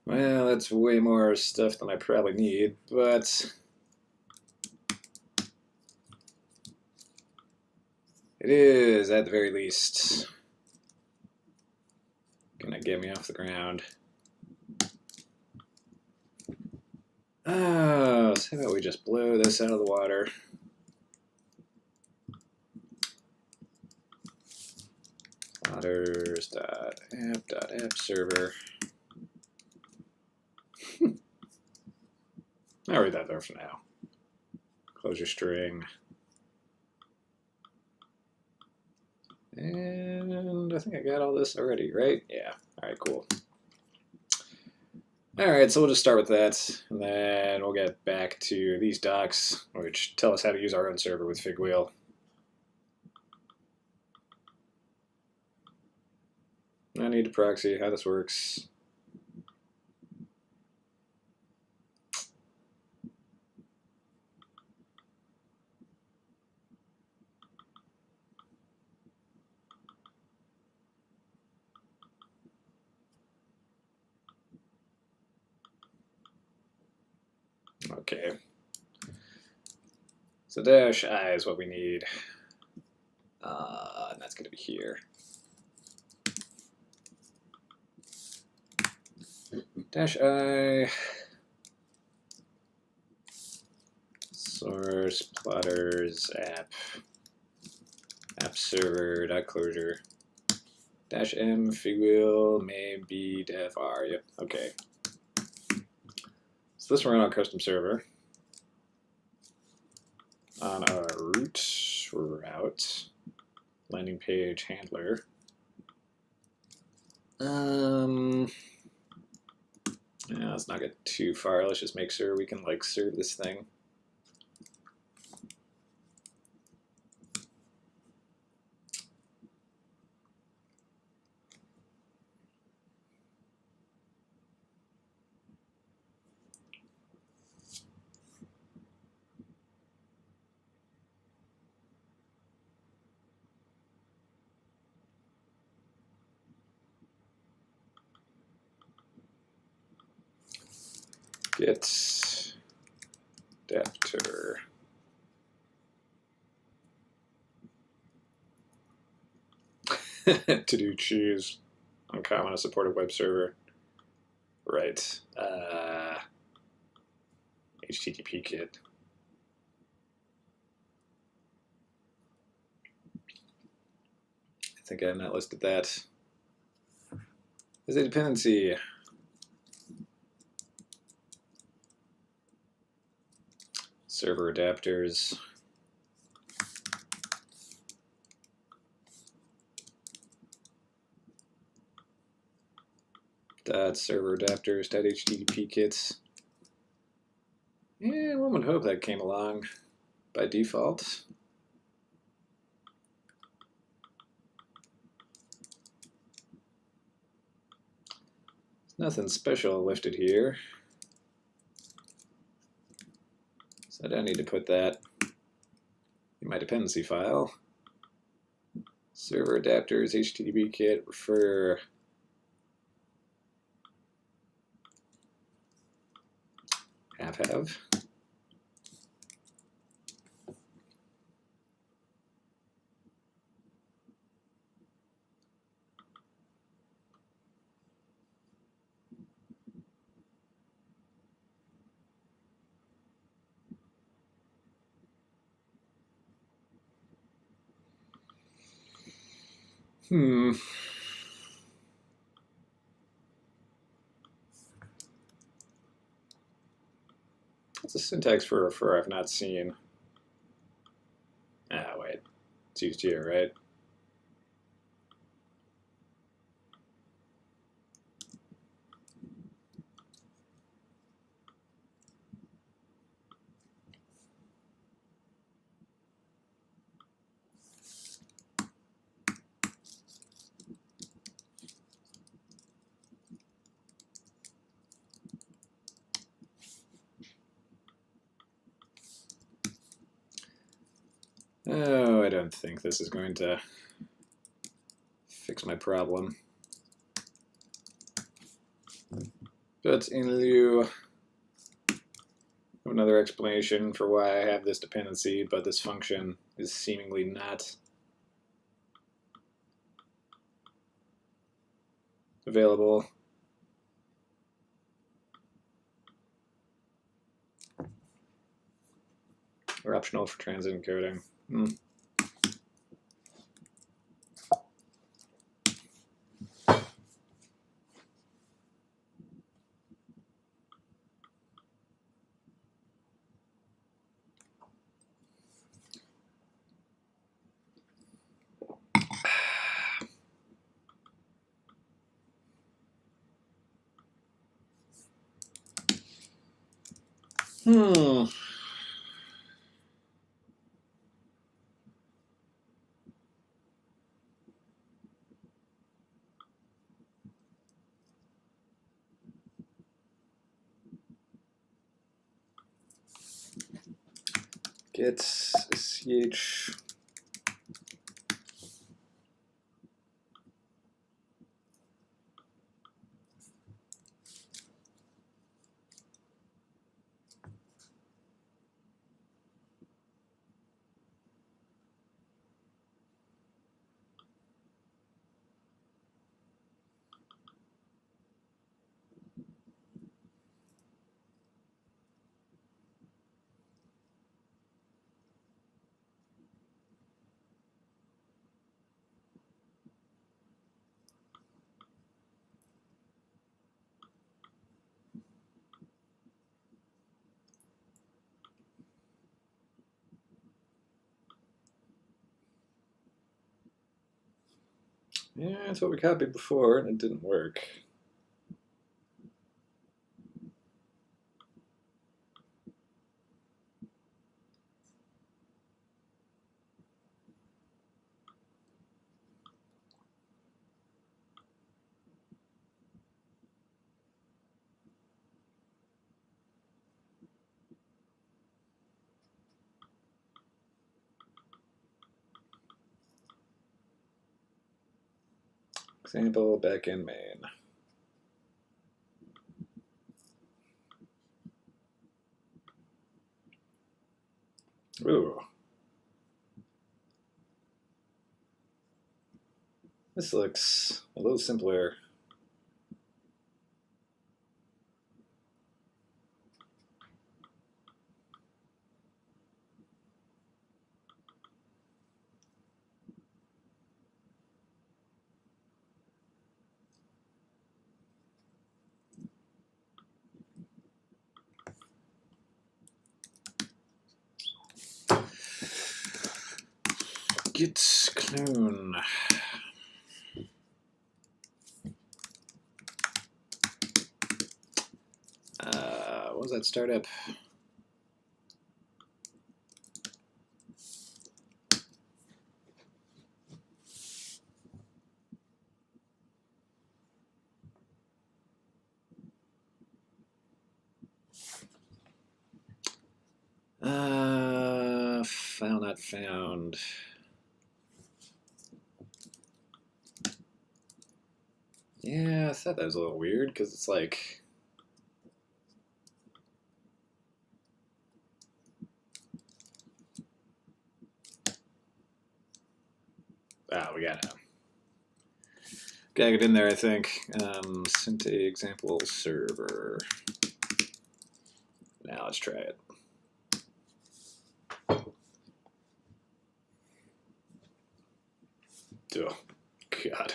Well, that's way more stuff than I probably need, but it is, at the very least, gonna get me off the ground. Oh, so how about we just blow this out of the water? Plotters.app.app server. I'll read that there for now. Closure string. And I think I got all this already, right? Yeah. All right, cool. All right, so we'll just start with that, and then we'll get back to these docs, which tell us how to use our own server with Figwheel. I need to proxy how this works. Okay. So dash I is what we need. And that's going to be here. Dash I source plotters app server dot closure dash m figwheel may be def r. Yep. Okay. So this will run on custom server on our route landing page handler. Yeah, let's not get too far. Let's just make sure we can like serve this thing. Get adapter. To do choose uncommon a supported web server. Right. HTTP kit. I think I have not listed that. Is a dependency. Server adapters. Server adapters HTTP kits. Yeah, one would hope that came along by default. Nothing special lifted here. So I don't need to put that in my dependency file. Server adapters HTTP kit refer have. What's the syntax for refer I've not seen? Ah, wait. It's used here, right? Oh, I don't think this is going to fix my problem. But in lieu of another explanation for why I have this dependency, but this function is seemingly not available. Or optional for transit encoding. Hmm. Get ch. Yeah, that's what we copied before, and it didn't work. Example, backend main. Ooh. This looks a little simpler. Git clone. What was that startup? File not found. Yeah, I thought that was a little weird because it's like. We gotta get in there, I think. Sent example server. Now let's try it. Oh, God.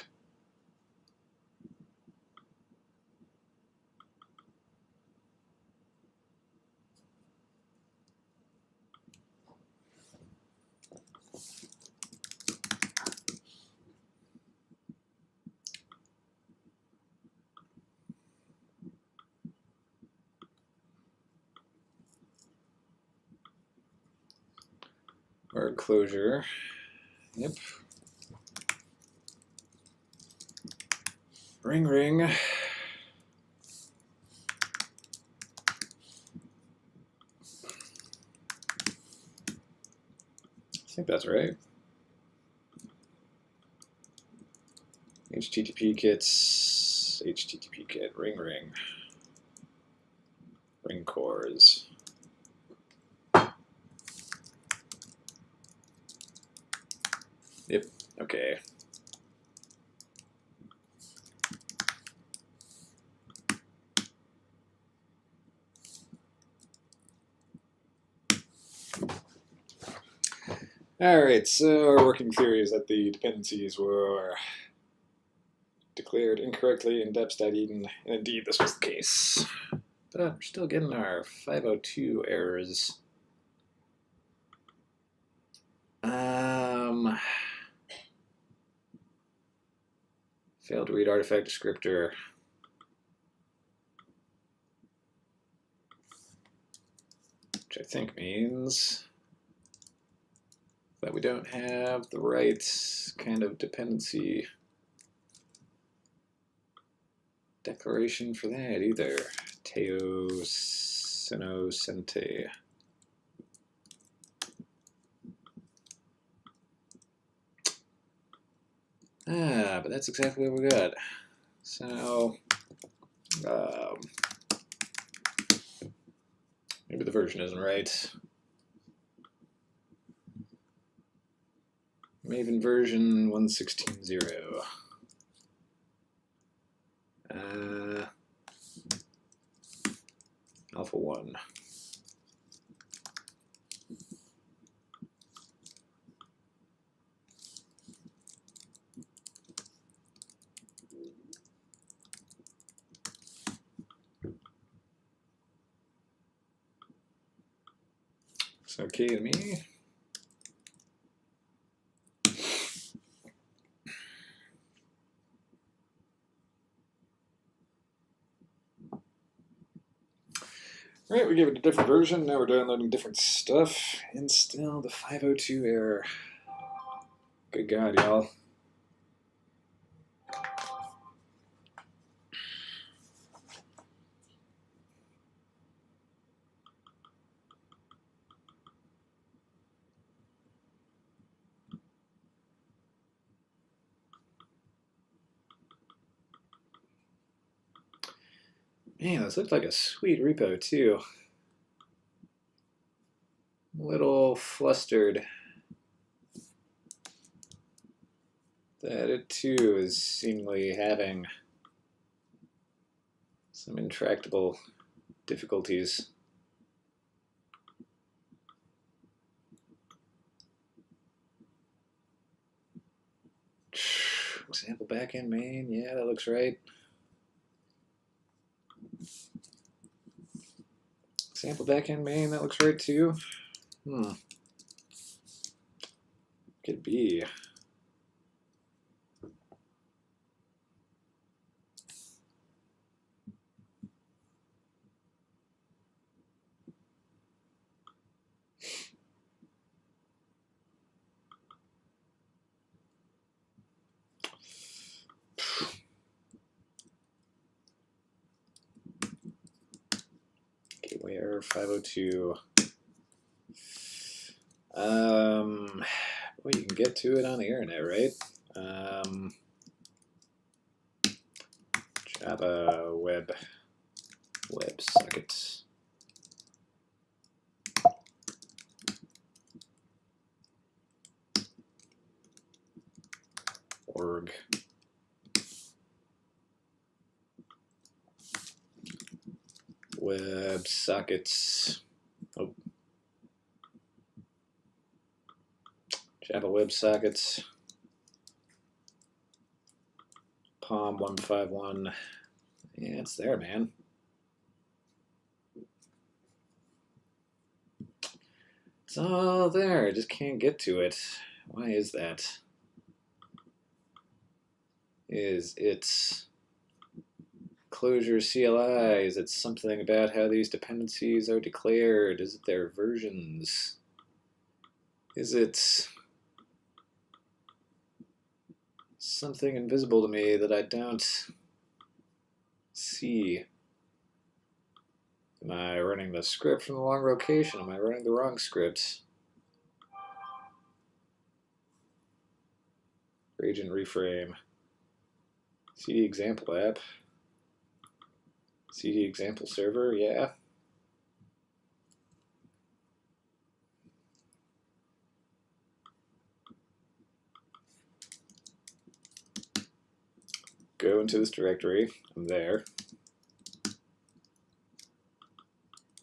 Or closure. Yep. Ring ring. I think that's right. HTTP kits, HTTP kit, ring ring. Ring cores. Yep, okay. Alright, so our working theory is that the dependencies were declared incorrectly in deps.eden, and indeed this was the case. But we're still getting our 502 errors. Failed to read artifact descriptor. think means that we don't have the right kind of dependency declaration for that either. Teo Sinosente. But that's exactly what we got. So, maybe the version isn't right. Maven version 1.16.0. Alpha 1. It's okay to me. Alright, we gave it a different version. Now we're downloading different stuff. And still the 502 error. Good God, y'all. Man, this looks like a sweet repo, too. A little flustered that it, too, is seemingly having some intractable difficulties. Example backend main, yeah, that looks right. Example backend main, that looks right too. Could be. Gateway error 502. Well, you can get to it on the internet, right? Java websocket. Org. WebSockets. Oh. Java WebSockets. Palm 151. Yeah, it's there, man. It's all there. I just can't get to it. Why is that? Is it closure CLI? Is it something about how these dependencies are declared? Is it their versions? Is it something invisible to me that I don't see? Am I running the script from the wrong location? Am I running the wrong script? Agent reframe. CD example app. CD example server, yeah. Go into this directory. I'm there.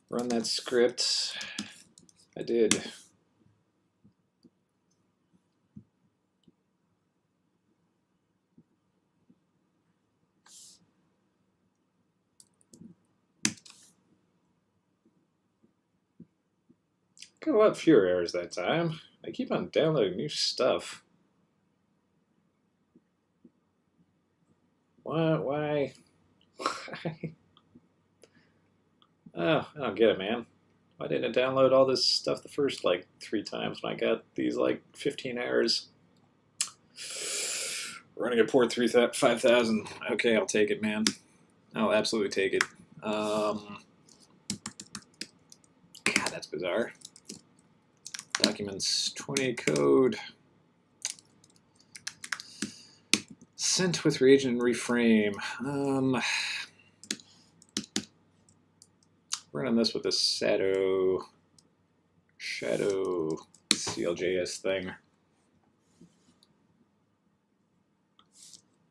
Run that script. I did. Got a lot fewer errors that time. I keep on downloading new stuff. What? Why? Why? Oh, I don't get it, man. Why didn't it download all this stuff the first like 3 times when I got these like 15 errors? Running at port 5000. Okay, I'll take it, man. I'll absolutely take it. God, that's bizarre. Documents 20 code. Sent with reagent and reframe. Running this with this shadow CLJS thing.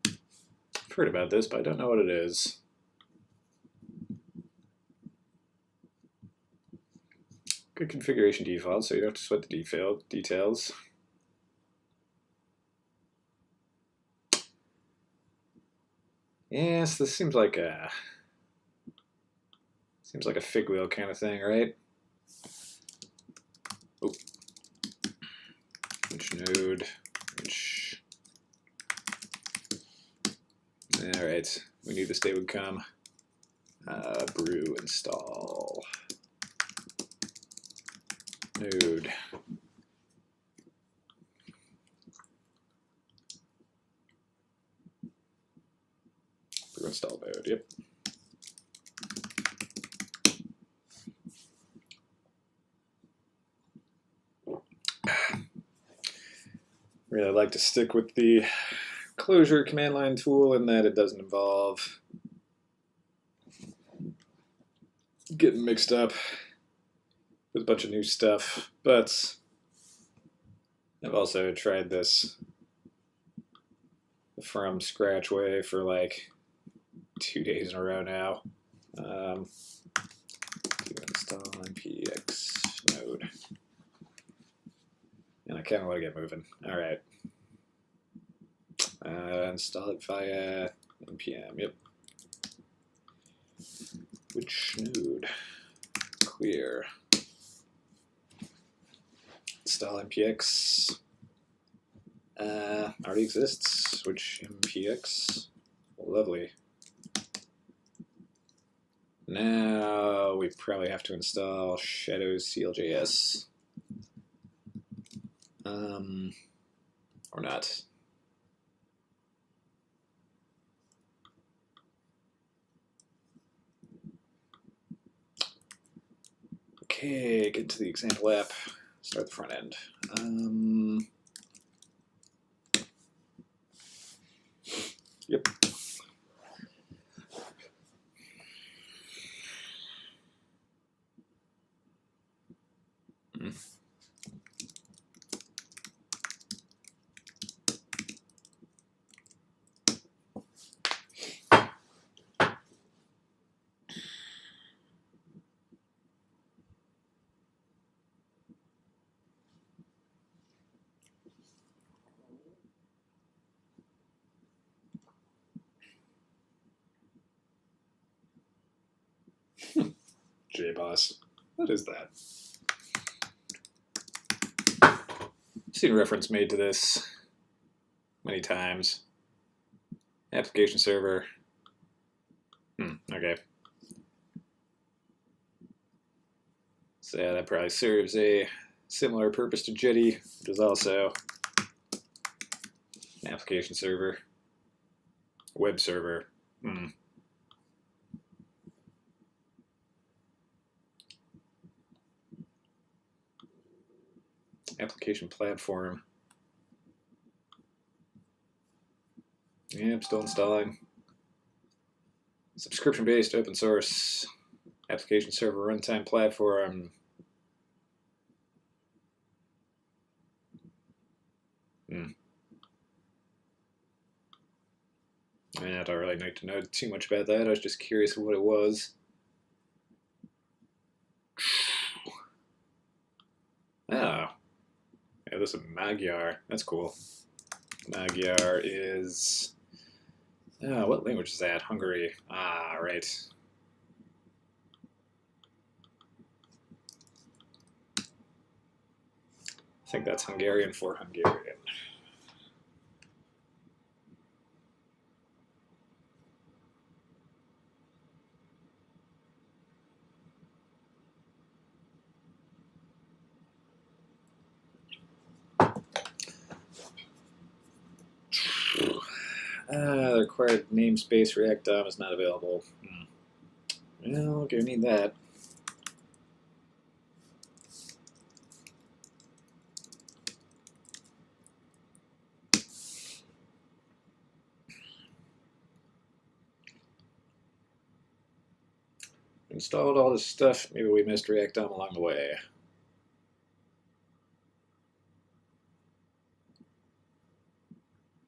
I've heard about this, but I don't know what it is. Good configuration default, so you don't have to sweat the details. Yes, this seems like a fig wheel kind of thing, right? Oh, which node? Which? All right, we knew this day would come. Brew install node. Brew install node. Yep. Really like to stick with the closure command line tool in that it doesn't involve getting mixed up with a bunch of new stuff, but I've also tried this from scratch way for like 2 days in a row now. To install npx node. And I kind of want to get moving. All right. Install it via npm. Yep. Which node? Clear. Install npx. Already exists. Which npx? Lovely. Now we probably have to install shadow CLJS. Or not. Okay, get to the example app. Start the front end. Yep. JBoss. What is that? I've seen reference made to this many times. Application server. Okay. So yeah, that probably serves a similar purpose to Jetty, which is also an application server. Web server. Application platform. Yep, still installing. Subscription-based open source application server runtime platform. I don't really need to know too much about that. I was just curious what it was. Oh. Yeah, this is Magyar. That's cool. Magyar is... Oh, what language is that? Hungary. Ah, right. I think that's Hungarian for Hungarian. The required namespace React DOM is not available. Well, gonna need that. Installed all this stuff. Maybe we missed React DOM along the way.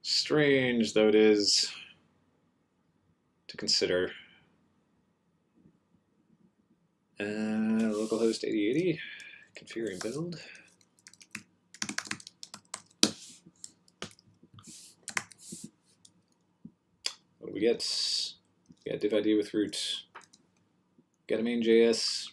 Strange though it is to consider. Localhost 8080, configuring build. What do we get? We got div ID with root. Got a main.js.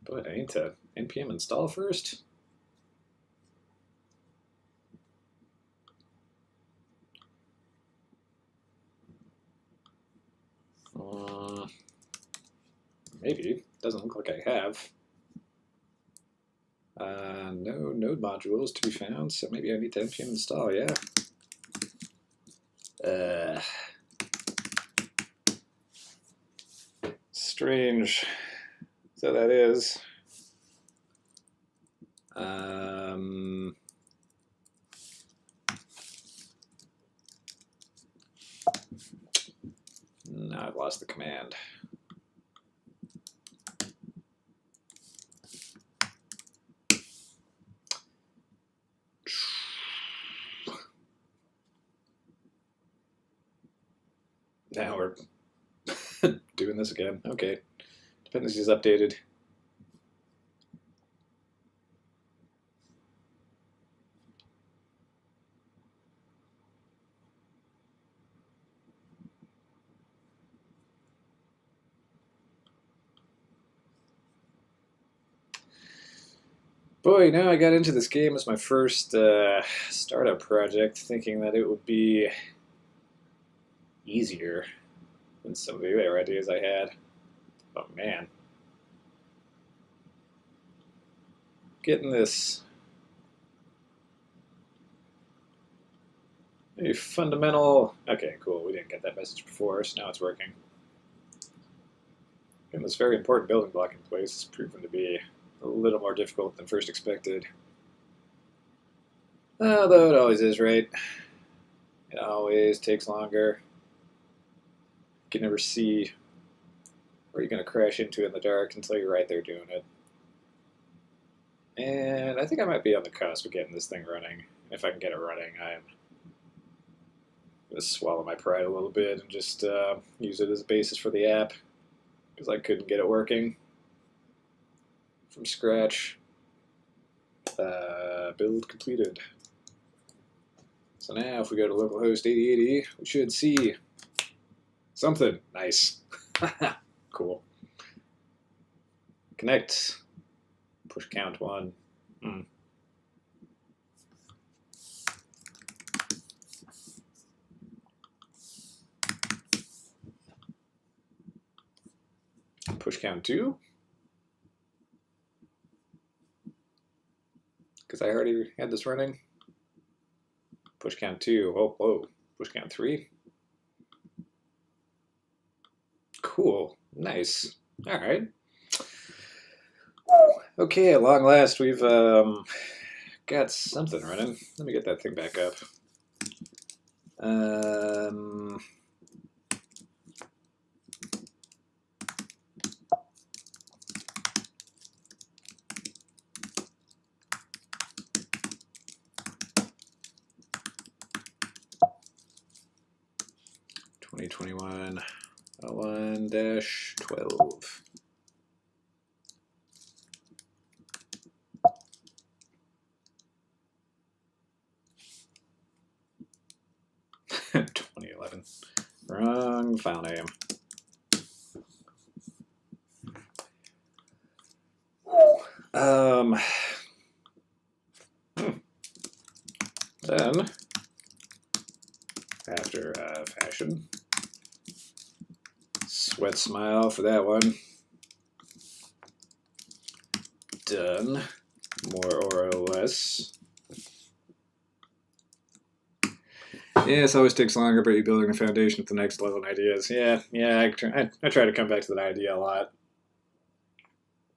But I need to npm install first. Maybe. Doesn't look like I have. No node modules to be found, so maybe I need to npm install, yeah. Strange. So that is. Now I've lost the command. Now we're doing this again. Okay. Dependencies updated. Boy, now I got into this game as my first startup project, thinking that it would be easier than some of the other ideas I had. Oh man. Getting this a fundamental... Okay, cool, we didn't get that message before, so now it's working. Getting this very important building block in place has proven to be a little more difficult than first expected. Although it always is, right? It always takes longer. You can never see where you're going to crash into in the dark until you're right there doing it. And I think I might be on the cusp of getting this thing running. If I can get it running, I'm going to swallow my pride a little bit and just use it as a basis for the app, because I couldn't get it working from scratch. Build completed. So now if we go to localhost 8080, we should see something. Nice. Cool. Connect. Push count 1. Push count 2. Because I already had this running. Push count 2. Oh, whoa. Push count 3. Cool. Nice. All right. Okay, at long last, we've got something running. Let me get that thing back up. 2021 01-12. again. Wrong file name. Then, after fashion, sweat smile for that one. Done. More or less. Yeah, it always takes longer, but you're building a foundation for the next level of ideas. Yeah, I try to come back to that idea a lot.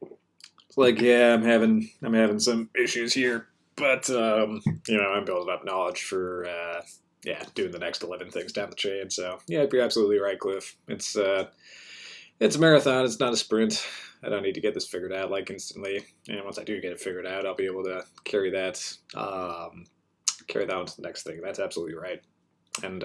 It's like, yeah, I'm having some issues here, but I'm building up knowledge for doing the next 11 things down the chain. So yeah, you're absolutely right, Cliff. It's a marathon. It's not a sprint. I don't need to get this figured out like instantly. And once I do get it figured out, I'll be able to carry that on to the next thing. That's absolutely right. And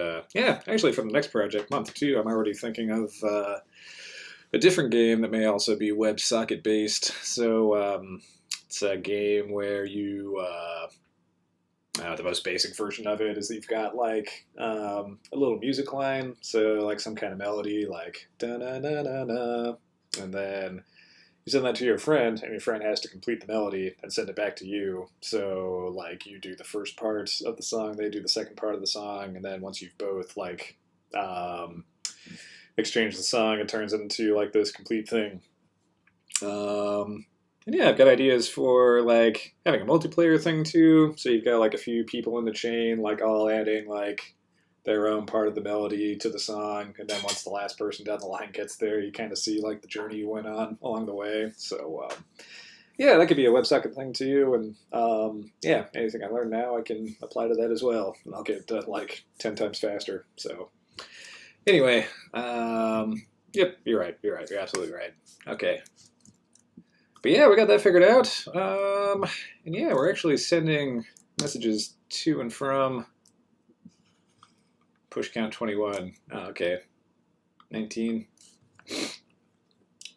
actually, for the next project, month 2, I'm already thinking of a different game that may also be WebSocket based. So it's a game where you the most basic version of it is that you've got like a little music line, so like some kind of melody, like da na na na na, and then you send that to your friend, and your friend has to complete the melody and send it back to you. So like you do the first part of the song, they do the second part of the song, and then once you've both like exchanged the song, it turns into like this complete thing. And yeah, I've got ideas for like having a multiplayer thing too. So you've got like a few people in the chain, like all adding like their own part of the melody to the song, and then once the last person down the line gets there, you kind of see like the journey you went on along the way. So yeah, that could be a WebSocket thing too. And anything I learn now, I can apply to that as well, and I'll get it done like 10 times faster. So anyway, yep, you're right. You're absolutely right. Okay. But yeah, we got that figured out. And yeah, we're actually sending messages to and from push count 21. Oh, okay. 19.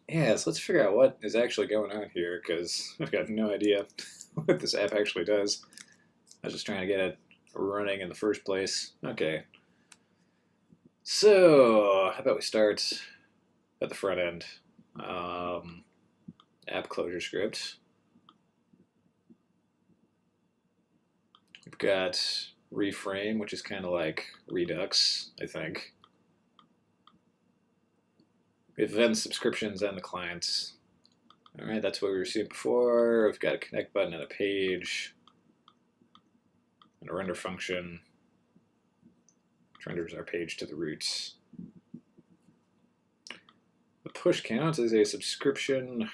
Yeah, so let's figure out what is actually going on here, because I've got no idea what this app actually does. I was just trying to get it running in the first place. Okay. So, how about we start at the front end? App closure script. We've got reframe, which is kind of like Redux, I think. We have events, subscriptions, and the clients. All right, that's what we were seeing before. We've got a connect button and a page, and a render function, which renders our page to the roots. The push count is a subscription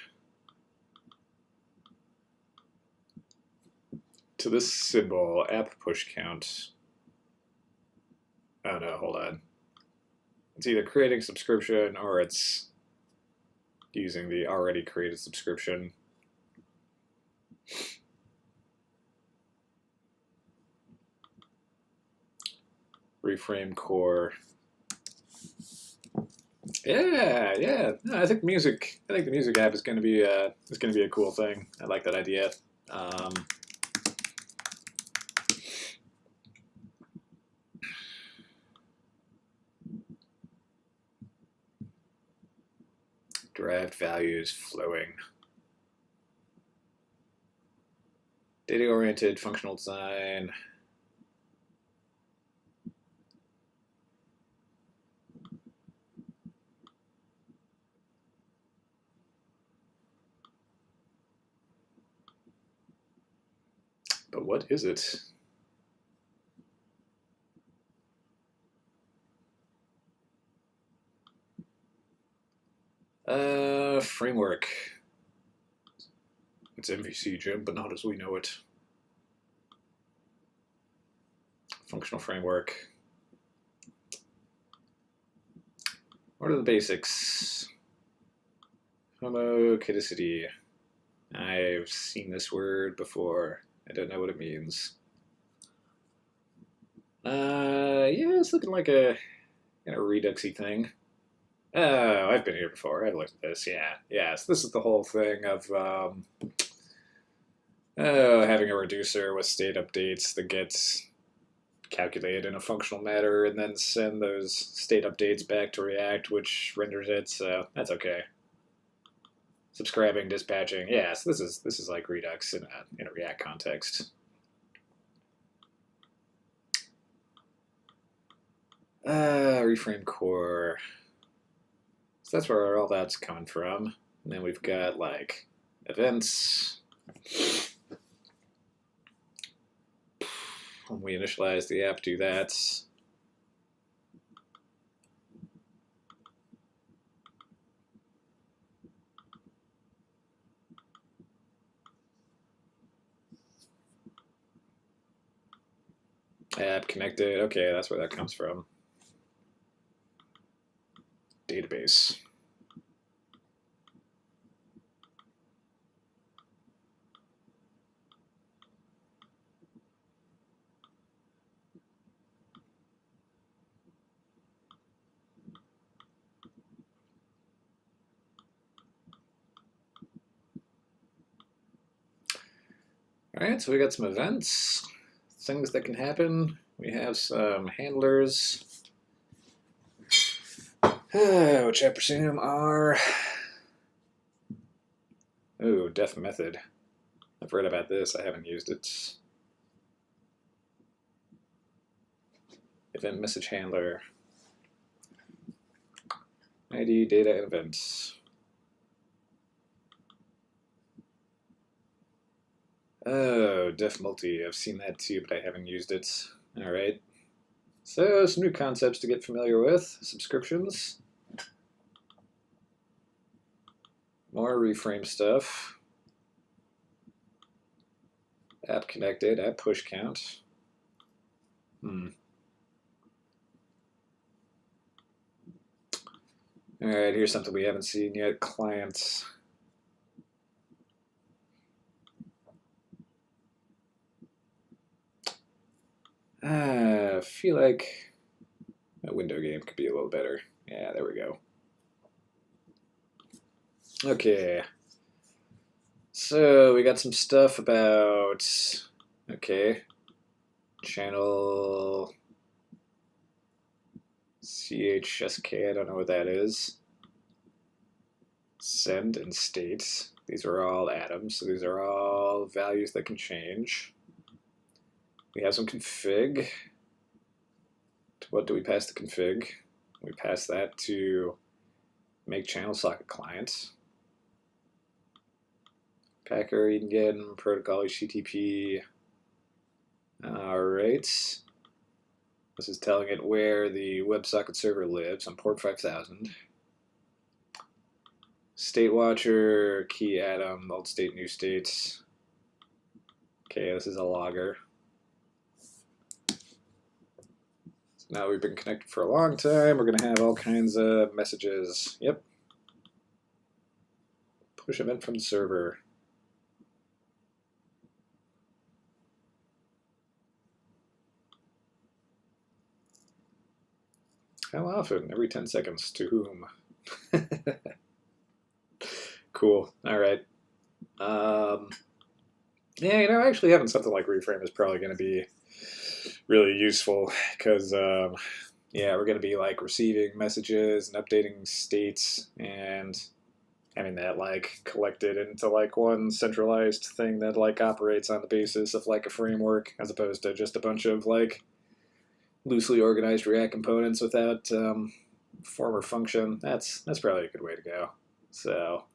to this symbol, app push count. Oh no, hold on. It's either creating subscription or it's using the already created subscription. Reframe core. Yeah. No, I think the music app is going to be a cool thing. I like that idea. Derived values flowing. Data-oriented functional design. But what is it? Framework. It's MVC, Jim, but not as we know it. Functional framework. What are the basics? Homocadicity. I've seen this word before. I don't know what it means. Yeah, it's looking like a Reduxy thing. Oh, I've been here before. I've looked at this. Yeah. So this is the whole thing of having a reducer with state updates that gets calculate in a functional manner and then send those state updates back to React, which renders it, so that's okay. Subscribing, dispatching, yes, this is like Redux in a React context. Reframe core. So that's where all that's coming from. And then we've got like events. When we initialize the app, do that. App connected. Okay, that's where that comes from. Database. All right, so we got some events, things that can happen. We have some handlers, which I presume are, ooh, def method. I've read about this, I haven't used it. Event message handler. ID, data, and events. Oh, def multi, I've seen that too, but I haven't used it. All right. So, some new concepts to get familiar with. Subscriptions. More reframe stuff. App connected, app push count. All right, here's something we haven't seen yet. Clients. I feel like a window game could be a little better. Yeah, there we go. Okay. So we got some stuff about, okay, channel CHSK, I don't know what that is. Send and state. These are all atoms, so these are all values that can change. We have some config. To what do we pass the config? We pass that to make channel socket client. Packer, you can get protocol HTTP. All right. This is telling it where the WebSocket server lives on port 5000. State watcher, key atom, old state, new states. Okay, this is a logger. Now we've been connected for a long time. We're going to have all kinds of messages. Yep. Push event from the server. How often? Every 10 seconds. To whom? Cool. All right. Yeah, you know, actually having something like reframe is probably going to be really useful because, yeah, we're going to be like receiving messages and updating states and having that like collected into like one centralized thing that like operates on the basis of like a framework as opposed to just a bunch of like loosely organized React components without form or function. That's probably a good way to go. So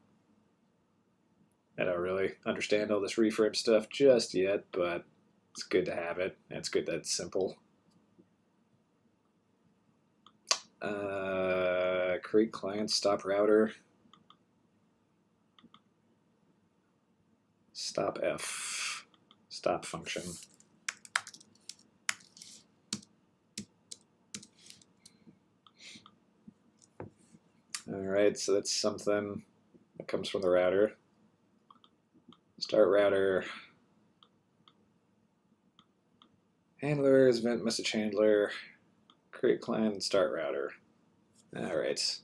I don't really understand all this reframe stuff just yet, but it's good to have it, and it's good that it's simple. Create client, stop router, stop F, stop function. All right, so that's something that comes from the router. Start router. Handlers, event message handler, create client, start router. All right.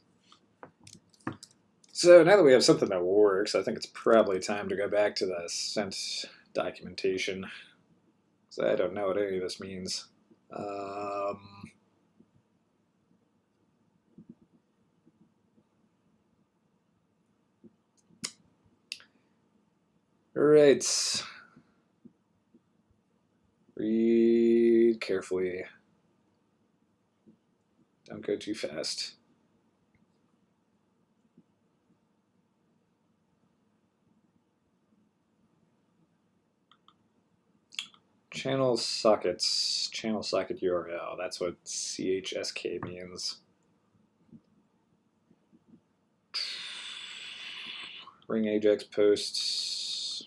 So now that we have something that works, I think it's probably time to go back to the sent documentation. So I don't know what any of this means. All right. Read carefully. Don't go too fast. Channel sockets, channel socket URL. That's what CHSK means. Ring Ajax posts.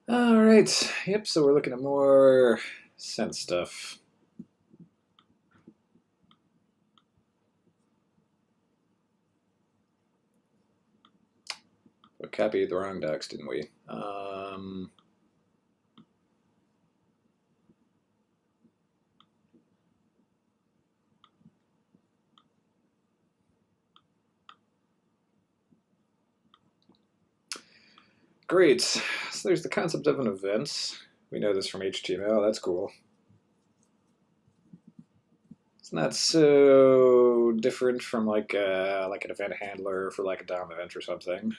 All right. Yep. So we're looking at more sent stuff. We copied the wrong docs, didn't we? Great. So there's the concept of an event. We know this from HTML. That's cool. It's not so different from like an event handler for like a DOM event or something.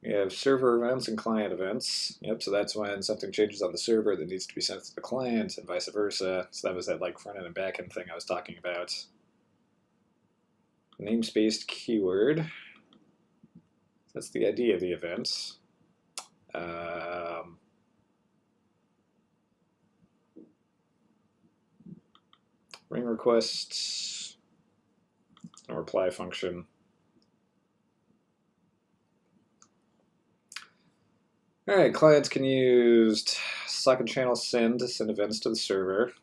We have server events and client events. Yep, so that's when something changes on the server that needs to be sent to the client and vice versa. So that was that like front end and back end thing I was talking about. Namespace keyword. That's the ID of the event. Ring requests, a reply function. All right, clients can use socket channel send to send events to the server,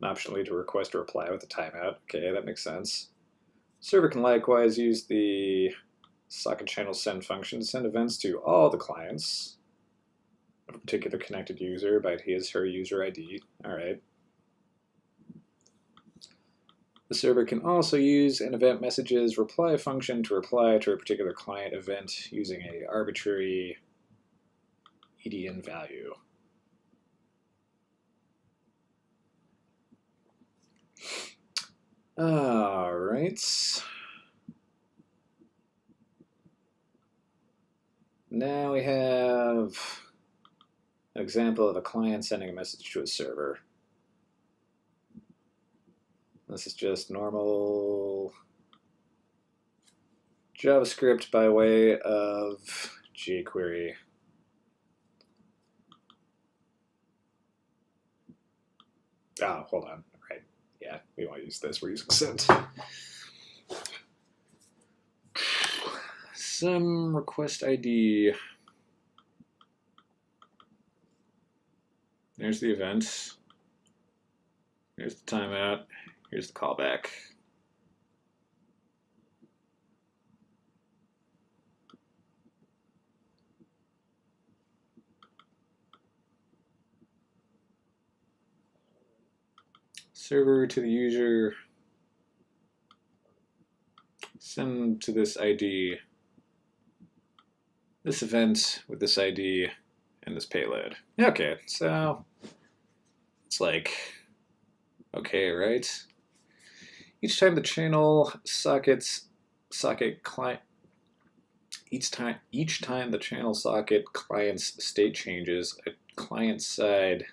and optionally to request a reply with a timeout. Okay, that makes sense. Server can likewise use the socket channel send function to send events to all the clients of a particular connected user by his/her user ID. All right. The server can also use an event messages reply function to reply to a particular client event using an arbitrary EDN value. All right. Now we have an example of a client sending a message to a server. This is just normal JavaScript by way of jQuery. Ah, hold on. Right. Yeah, we want to use this. We're using sent. Some request ID. There's the event. Here's the timeout. Here's the callback. Server to the user. Send to this ID. This event with this ID and this payload. Okay, so it's like, okay, right? Each time the channel socket client, each time the channel socket client's state changes, a client-side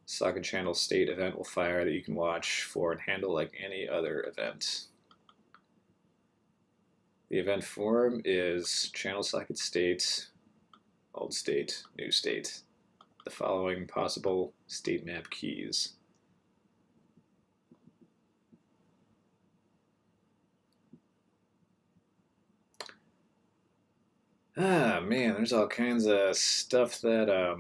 socket channel state event will fire that you can watch for and handle like any other event. The event form is channel socket state, old state, new state. The following possible state map keys. Ah, man, there's all kinds of stuff that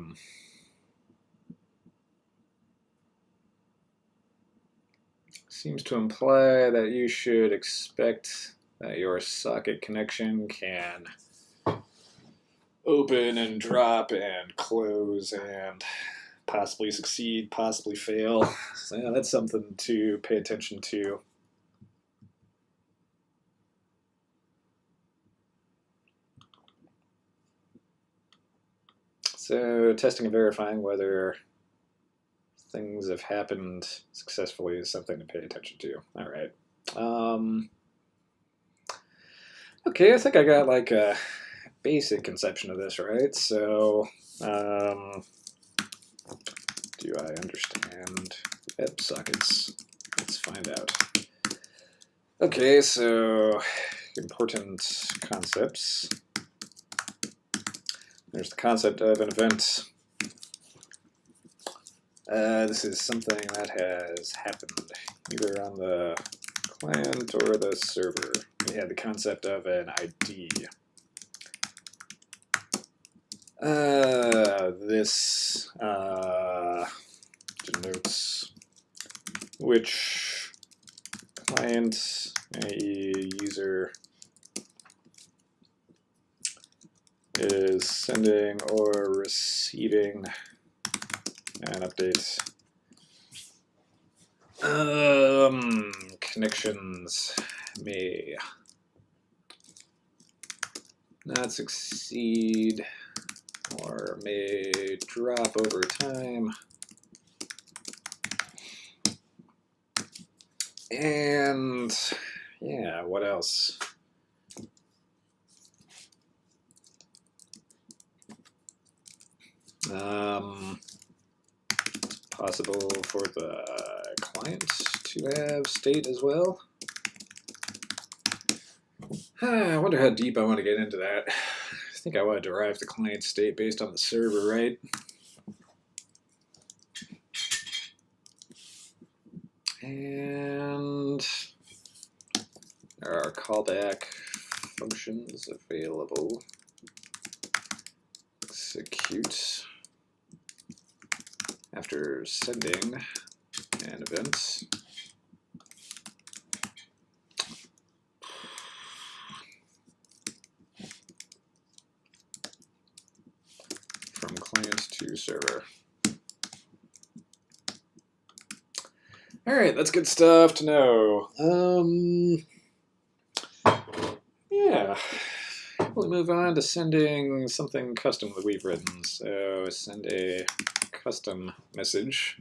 seems to imply that you should expect that your socket connection can open and drop and close and possibly succeed, possibly fail. So yeah, that's something to pay attention to. So testing and verifying whether things have happened successfully is something to pay attention to. All right. Okay, I think I got like a basic conception of this, right? So, do I understand WebSockets? Let's find out. Okay, so important concepts. There's the concept of an event. This is something that has happened either on the client or the server. We had the concept of an ID. This denotes which client, i.e. user, is sending or receiving an update. Connections may not succeed or may drop over time. And yeah, what else? Possible for the client to have state as well. I wonder how deep I want to get into that. I think I want to derive the client state based on the server, right? And there are callback functions available. Execute after sending an event. From client to server. All right, that's good stuff to know. Yeah, we'll move on to sending something custom that we've written. So send a custom message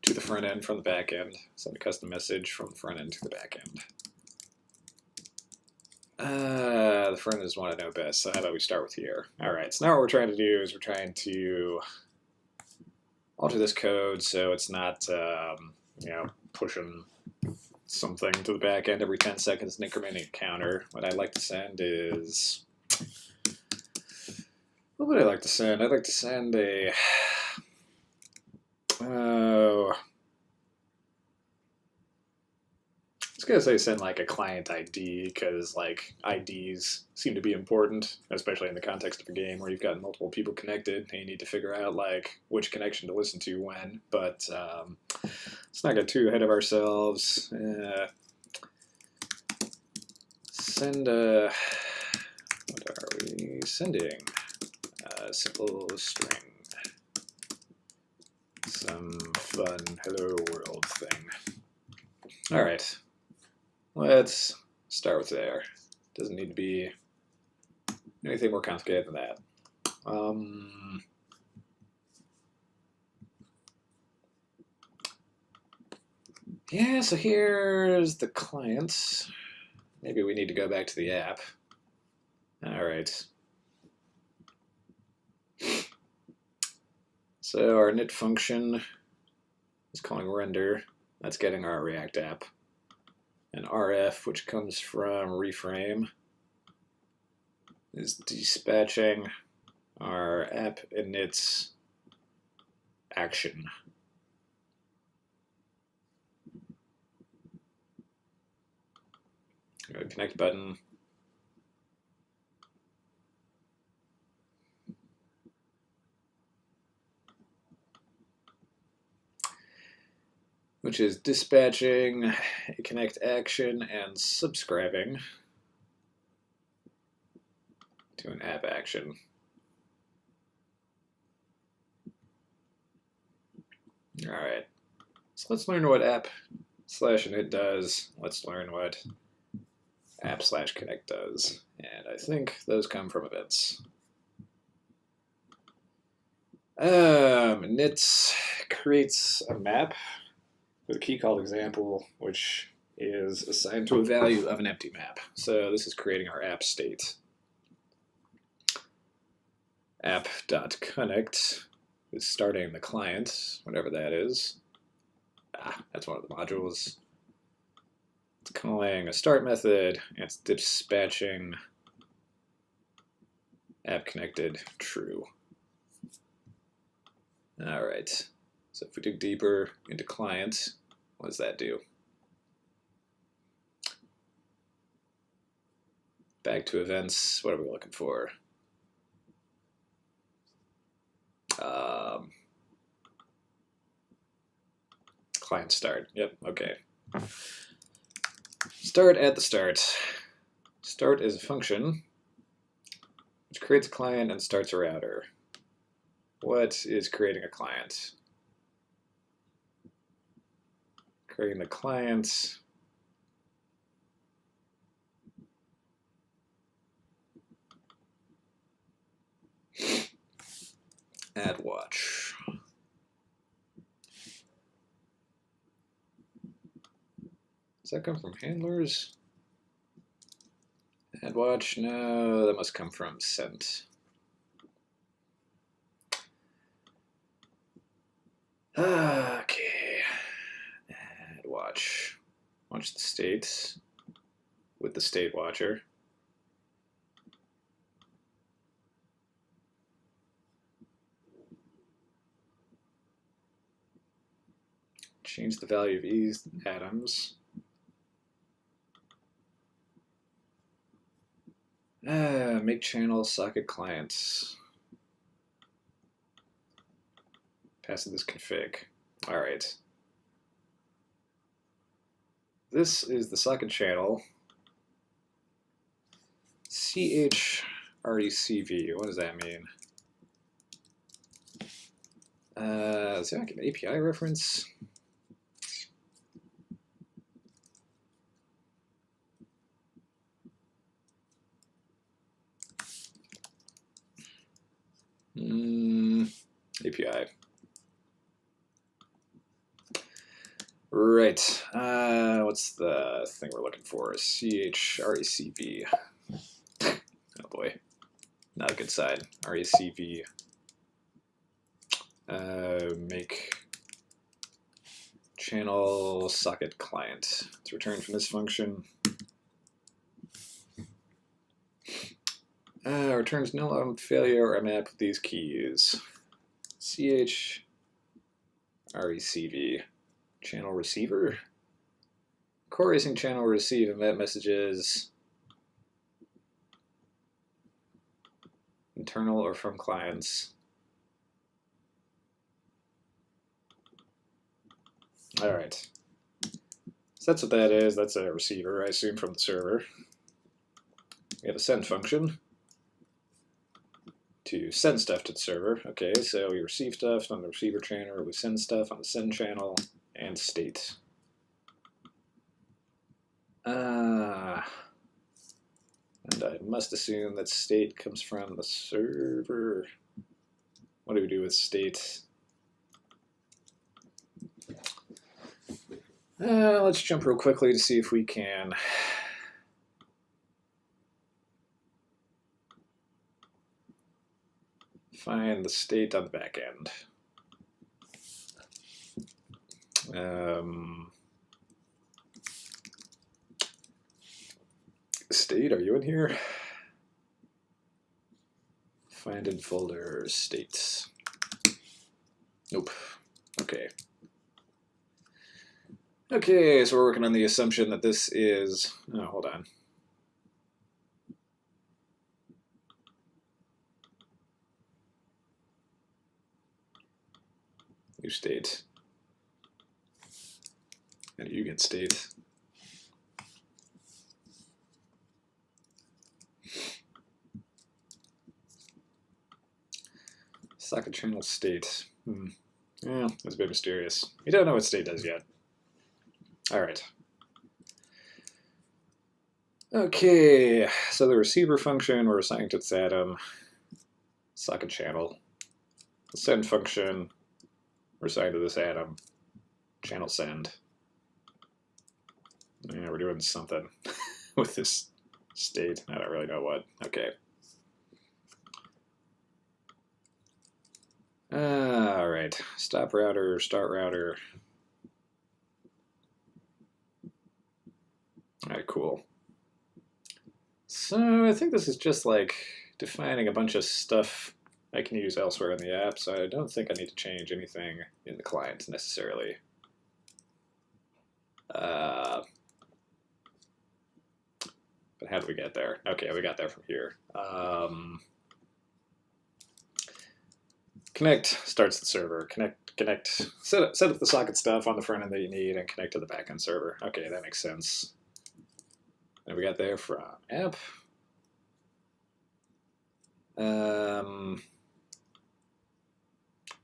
to the front end from the back end. Send a custom message from the front end to the back end. The front ends want to know best, so how about we start with here? All right, so now what we're trying to do is we're trying to alter this code so it's not, you know, pushing something to the back end every 10 seconds and incrementing a counter. What I'd like to send is, what would I like to send? I'd like to send a, I was gonna say send like a client ID, because like IDs seem to be important, especially in the context of a game where you've got multiple people connected and you need to figure out like which connection to listen to when. But let's not get too ahead of ourselves. Send a, what are we sending? A simple string. Some fun hello world thing. All right. Let's start with there. Doesn't need to be anything more complicated than that. Yeah, so here's the client. Maybe we need to go back to the app. All right. So our init function is calling render. That's getting our React app. And RF, which comes from reframe, is dispatching our app inits action. Connect button. Which is dispatching a connect action and subscribing to an app action. All right, so let's learn what app/init does. Let's learn what app/connect does. And I think those come from events. Init creates a map with a key called example, which is assigned to a value of an empty map. So this is creating our app state. App.connect is starting the client, whatever that is. That's one of the modules. It's calling a start method, and it's dispatching app connected true. All right. So if we dig deeper into client, what does that do? Back to events, what are we looking for? Client start, yep, okay. Start at the start. Start is a function which creates a client and starts a router. What is creating a client? Creating the client add watch. Does that come from handlers? Add watch? No, that must come from sent. Okay. Add watch. Watch the states with the state watcher. Change the value of these atoms. Make channel socket clients. Pass this config. All right. This is the socket channel. CHRECV. What does that mean? Is there like an API reference? API. Right. What's the thing we're looking for? CHRECV. Oh boy. Not a good side. RECV. Make channel socket client. It's returned from this function. Returns no log failure or map with these keys. CH RECV. Channel receiver. Core racing channel will receive event messages internal or from clients. All right. So that's what that is. That's a receiver, I assume, from the server. We have a send function to send stuff to the server. Okay, so we receive stuff on the receiver channel, we send stuff on the send channel, and state. And I must assume that state comes from the server. What do we do with state? Let's jump real quickly to see if we can find the state on the back end. State, are you in here? Find in folder states. Nope. Okay. Okay, so we're working on the assumption that this is, oh, hold on. New state. And you get state. Socket channel state. Yeah, that's a bit mysterious. We don't know what state does yet. All right. Okay, so the receiver function we're assigning to this atom, socket channel. The send function we're assigning to this atom, channel send. Yeah, we're doing something with this state. I don't really know what. Okay. All right, stop router, start router. All right, cool. So I think this is just like defining a bunch of stuff I can use elsewhere in the app, so I don't think I need to change anything in the client necessarily. But how do we get there? Okay, we got there from here. Connect starts the server. Connect. Set up the socket stuff on the front end that you need, and connect to the backend server. Okay, that makes sense. And we got there from app.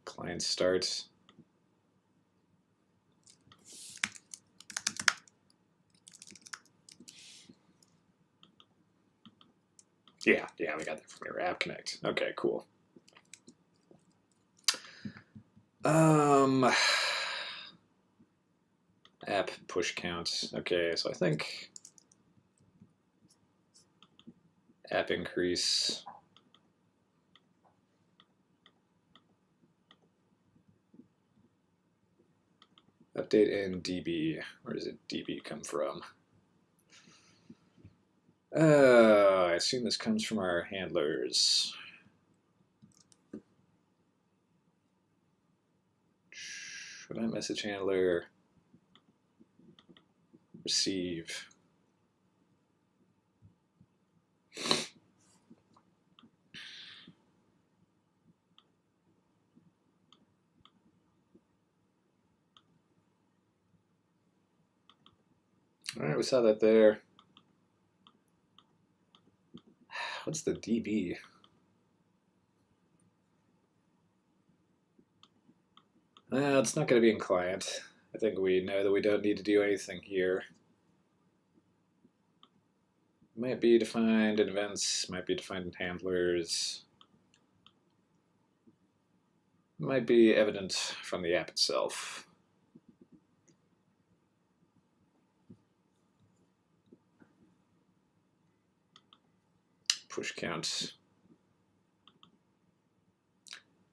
Client starts. Yeah, we got that from your app connect. Okay, cool. App push count. Okay, so I think app increase. Update in DB. Where does DB come from? I assume this comes from our handlers. Event message handler. Receive. All right, we saw that there. What's the DB? It's not going to be in client. I think we know that we don't need to do anything here. Might be defined in events, might be defined in handlers. Might be evident from the app itself. Push count.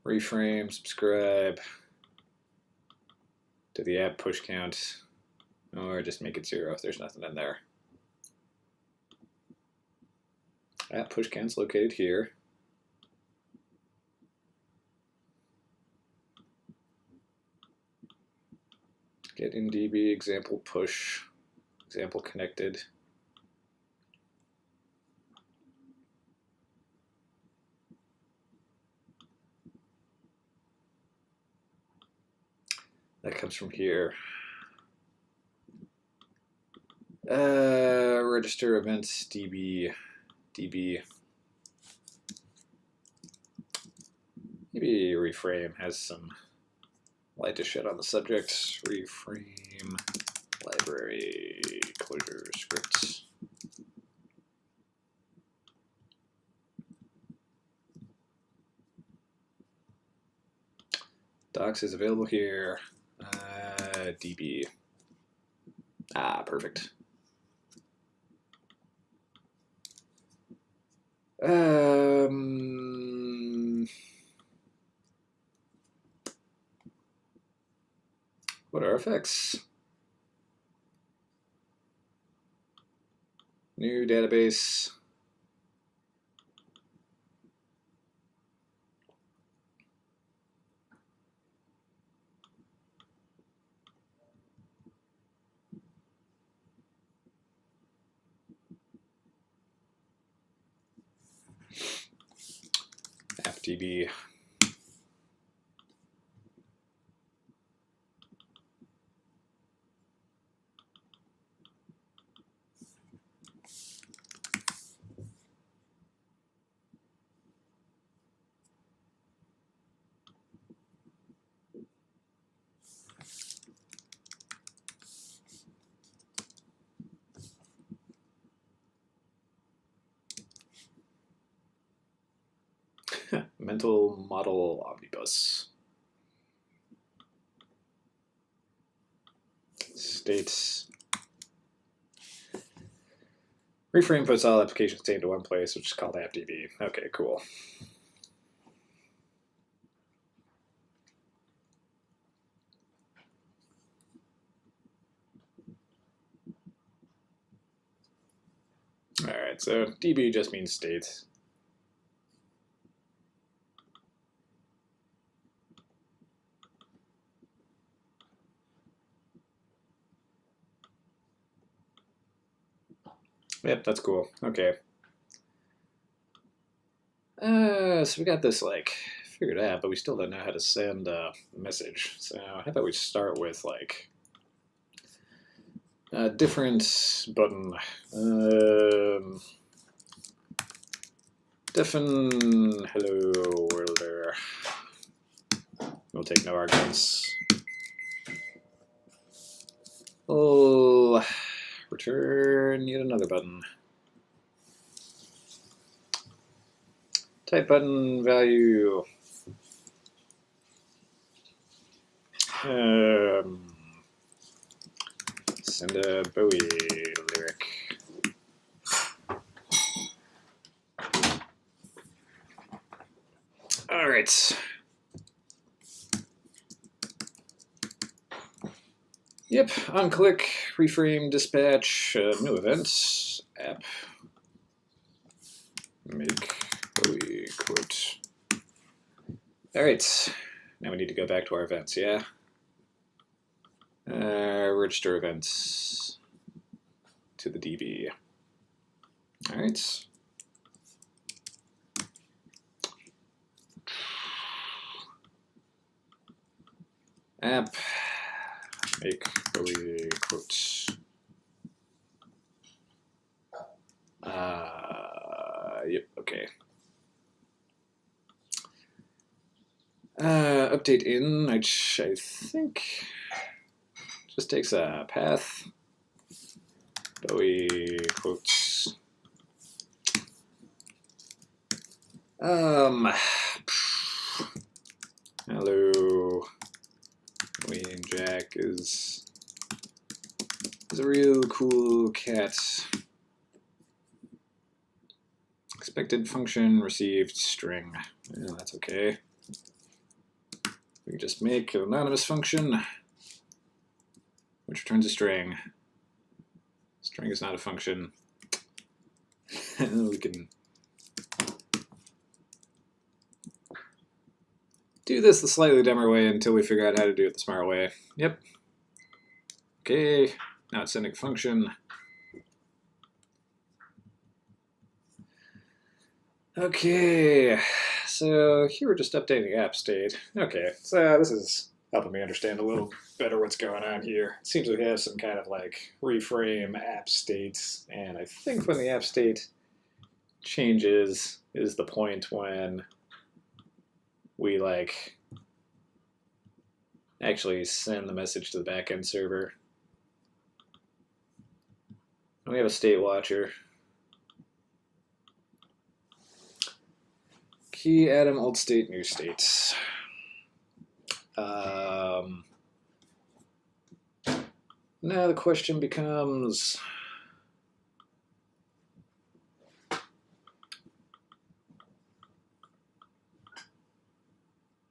reframe, subscribe to the app push count, or just make it 0 if there's nothing in there. App push count's located here. Get in DB, example push, example connected. That comes from here. Register events DB. Maybe reframe has some light to shed on the subject. Reframe library closure scripts. Docs is available here. DB. Ah, perfect. What are effects? New database. FDB. Mental model omnibus. States. Reframe puts all applications state into one place, which is called appdb. Okay, cool. All right, so db just means state. Yep, that's cool. Okay. So we got this like figured out, but we still don't know how to send a message. So how about we start with like a different button. Defen hello worlder. We'll take no arguments. Oh. Return yet another button. Type button value. Send a Bowie lyric. All right. Yep, on click, reframe, dispatch, new events, app, make Bowie quote. All right, now we need to go back to our events, yeah? Register events to the DB. All right. App, make Bowie quotes. Yep, okay. Update in, which I think just takes a path. Bowie quotes. Hello. Bowie and Jack is a real cool cat. Expected function received string. Yeah, that's okay. we can just make an anonymous function which returns a string. String is not a function. And we can do this the slightly dumber way until we figure out how to do it the smart way. Yep. Okay, now it's sending a function. Okay, so here we're just updating app state. Okay, so this is helping me understand a little better what's going on here. It seems we have some kind of like reframe app states, and I think when the app state changes is the point when we like actually send the message to the backend server. And we have a state watcher. Key atom old state new states. Now the question becomes,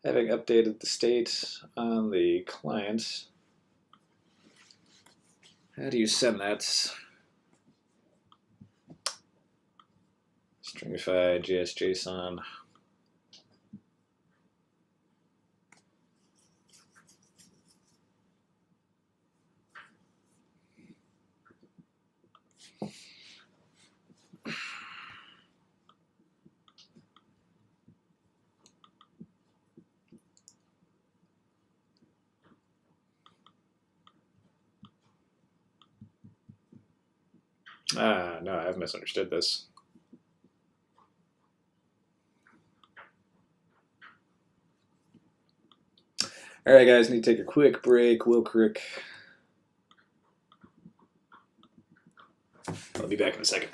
having updated the state on the client, how do you send that? Stringify JSJSON. No, I've misunderstood this. All right, guys, need to take a quick break. Will Crick. I'll be back in a second.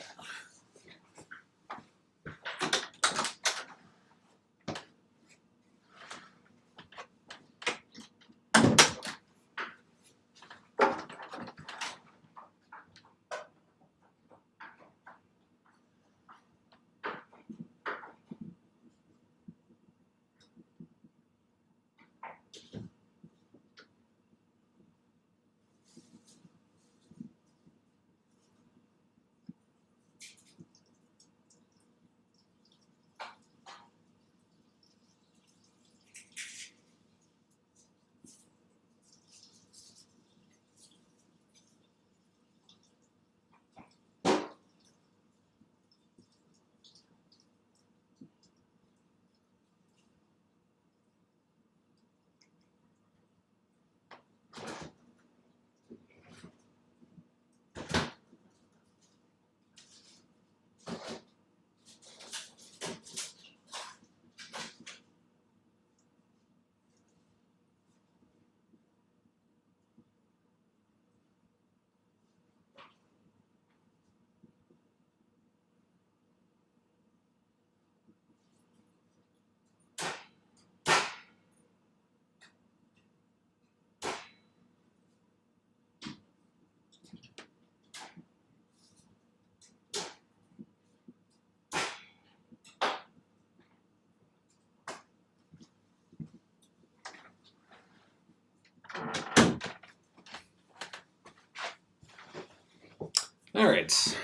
All right.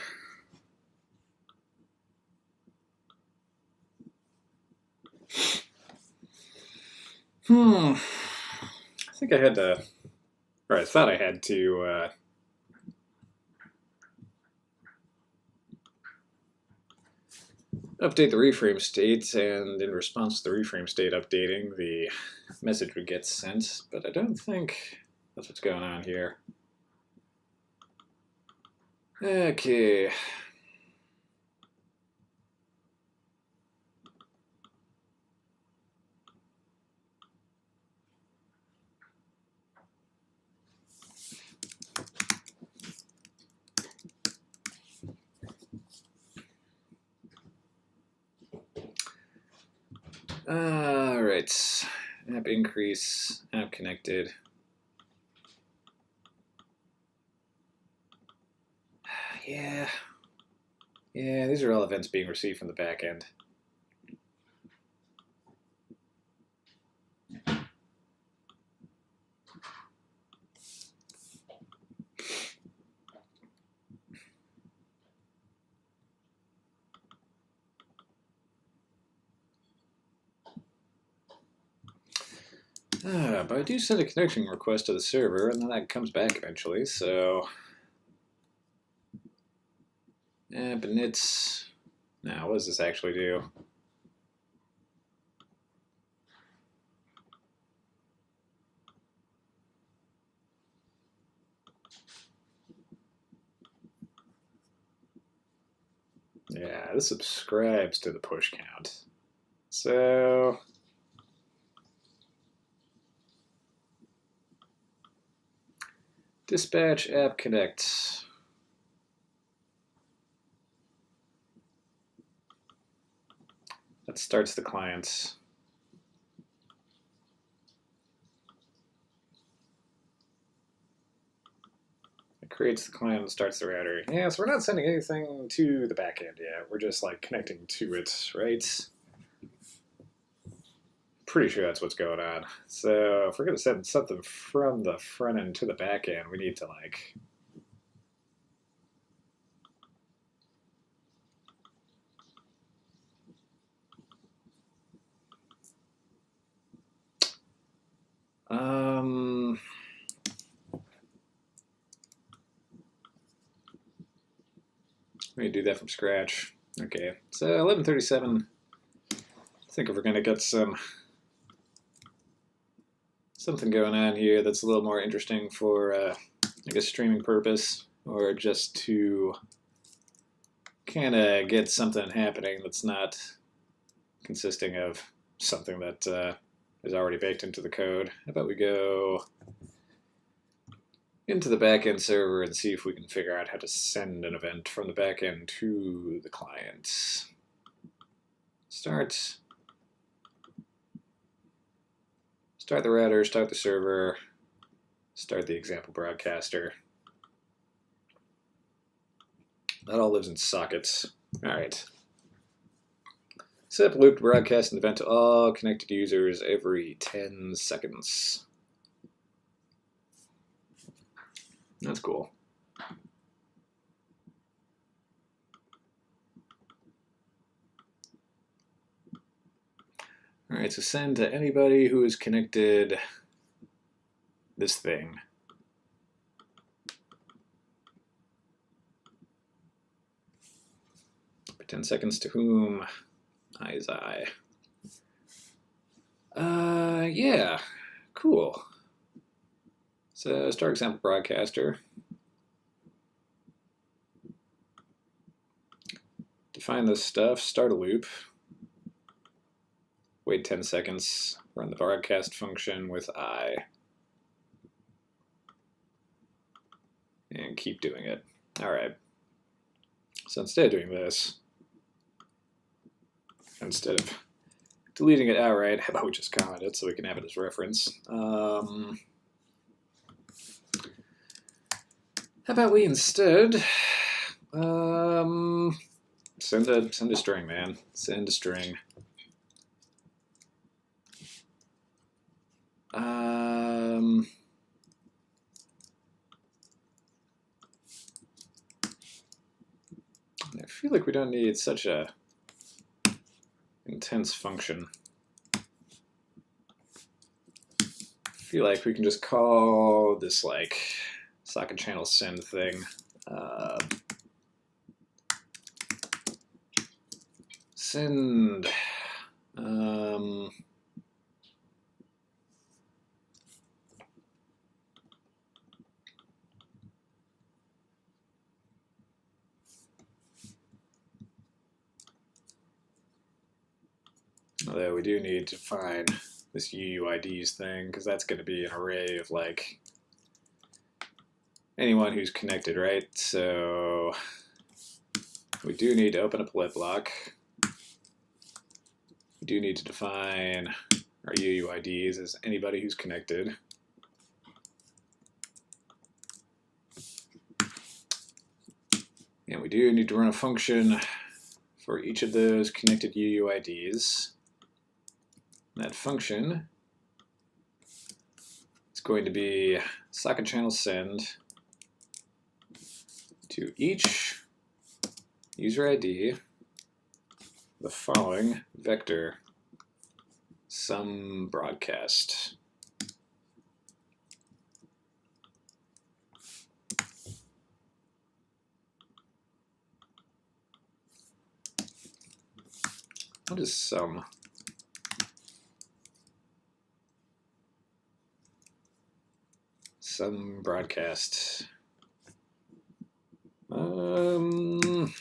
I think I had to, or I thought I had to update the reframe state, and in response to the reframe state updating, the message would get sent, but I don't think that's what's going on here. Okay. All right, app increase, app connected. Yeah, these are all events being received from the backend. But I do send a connection request to the server, and then that comes back eventually, so... but it's... Now, what does this actually do? Yeah, this subscribes to the push count. So... Dispatch app connect. That starts the client. It creates the client and starts the router. Yeah, so we're not sending anything to the backend yet. We're just like connecting to it, right? Pretty sure that's what's going on. So if we're gonna send something from the front end to the back end, we need to like let me do that from scratch. Okay, so 11:37. I think if we're gonna get something going on here that's a little more interesting for I guess streaming purpose, or just to kind of get something happening that's not consisting of something that is already baked into the code. How about we go into the backend server and see if we can figure out how to send an event from the backend to the client. Start the router, start the server, start the example broadcaster. That all lives in sockets. All right. Set up a loop to broadcast an event to all connected users every 10 seconds. That's cool. All right, so send to anybody who is connected this thing. For 10 seconds to whom? I is I. Yeah, cool. So start example broadcaster. Define this stuff, start a loop. Wait 10 seconds, run the broadcast function with I. And keep doing it. All right. So instead of doing this, instead of deleting it outright, how about we just comment it so we can have it as reference? How about we instead send a string, man. Send a string. I feel like we don't need such a intense function. I feel like we can just call this like socket channel send thing send although we do need to find this UUIDs thing, because that's going to be an array of like anyone who's connected, right? So we do need to open up a lib block. We do need to define our UUIDs as anybody who's connected. And we do need to run a function for each of those connected UUIDs. That function is going to be socket channel send to each user ID the following vector, some broadcast. What is some? Some broadcast. Some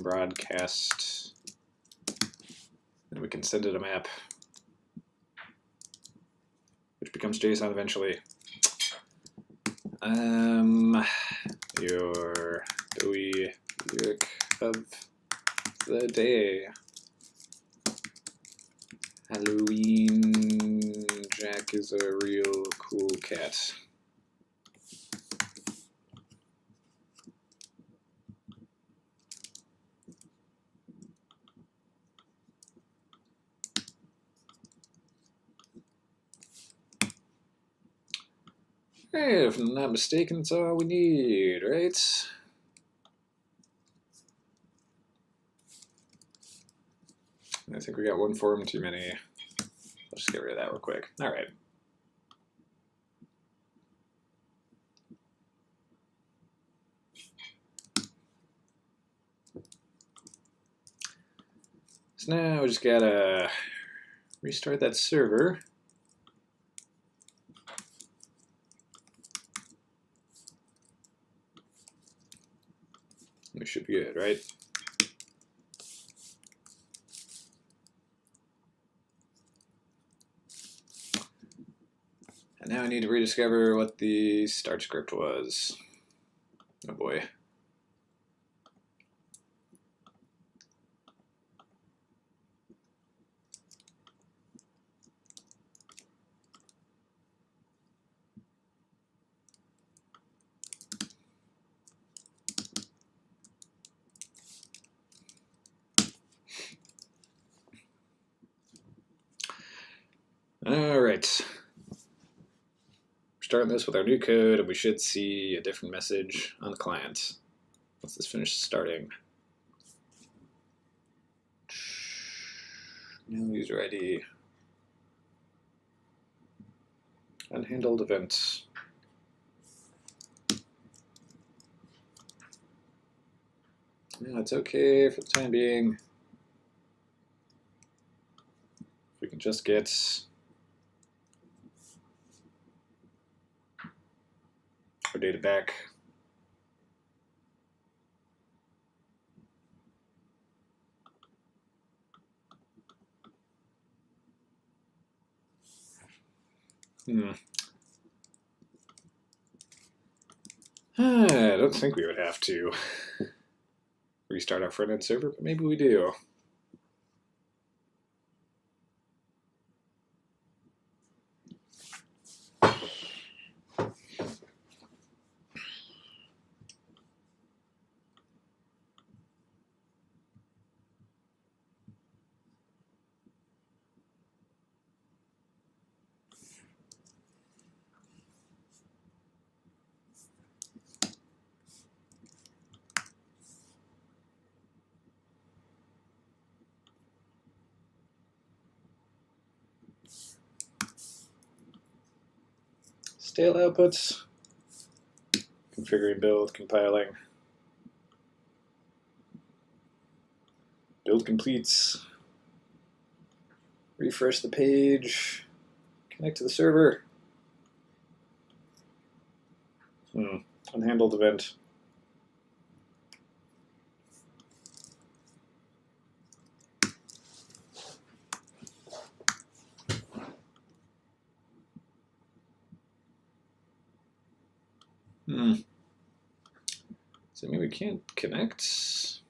broadcast. And we can send it a map, which becomes JSON eventually. Your Dewey lyric of the day. Halloween Jack is a real cool cat. Hey, if I'm not mistaken, it's all we need, right? I think we got one form too many. Let's just get rid of that real quick. All right. So now we just gotta restart that server. We should be good, right? And now I need to rediscover what the start script was. Oh boy. All right. Starting this with our new code, and we should see a different message on the client. Once this finishes starting. New user ID. Unhandled event. Yeah, it's okay for the time being. We can just get our data back. I don't think we would have to restart our front-end server, but maybe we do. Stale outputs, configuring build, compiling. Build completes. Refresh the page, connect to the server. Unhandled event. So maybe we can't connect.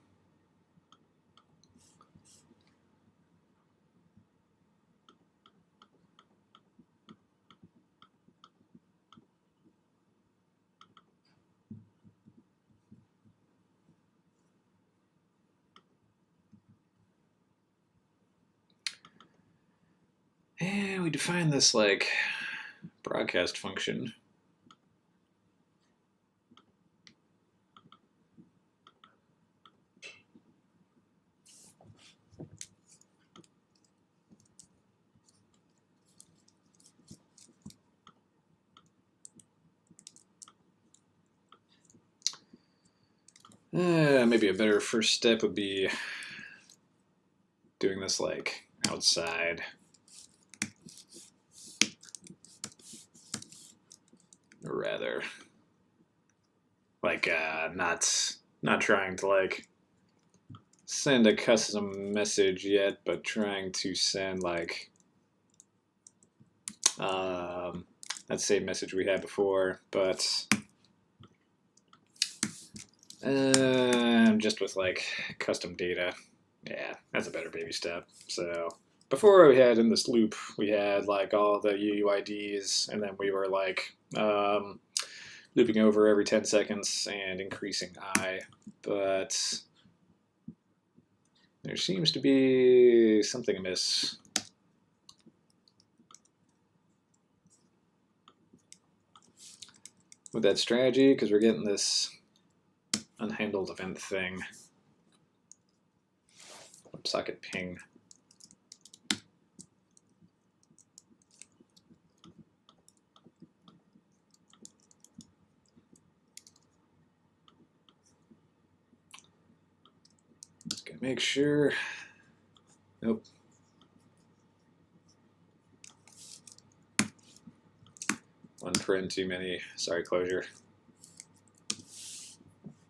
And we define this like broadcast function. Maybe a better first step would be doing this like outside. Or rather, like not trying to like send a custom message yet, but trying to send like that same message we had before, but just with like custom data. Yeah, that's a better baby step. So before we had in this loop, we had like all the UUIDs, and then we were like looping over every 10 seconds and increasing I, but there seems to be something amiss. With that strategy, because we're getting this unhandled event thing. WebSocket ping. Just gotta make sure. Nope. One paren too many. Sorry, closure.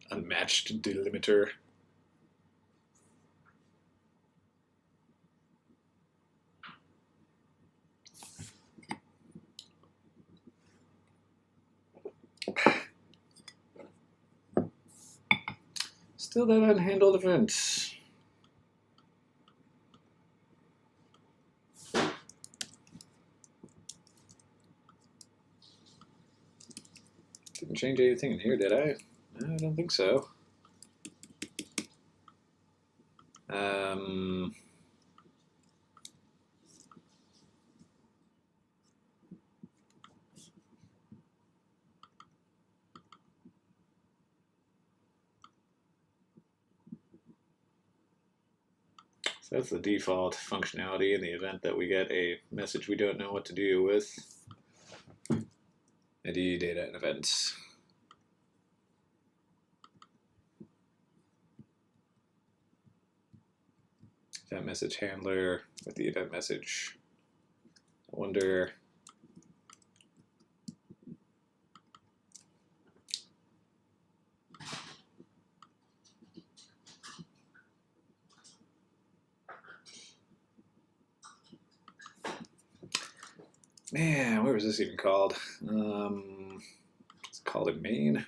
Unmatched delimiter. Still that unhandled event. Didn't change anything in here, did I? I don't think so. So that's the default functionality in the event that we get a message we don't know what to do with. ID, data, and events. Event message handler with the event message. I wonder. Man, what was this even called? It's called a main.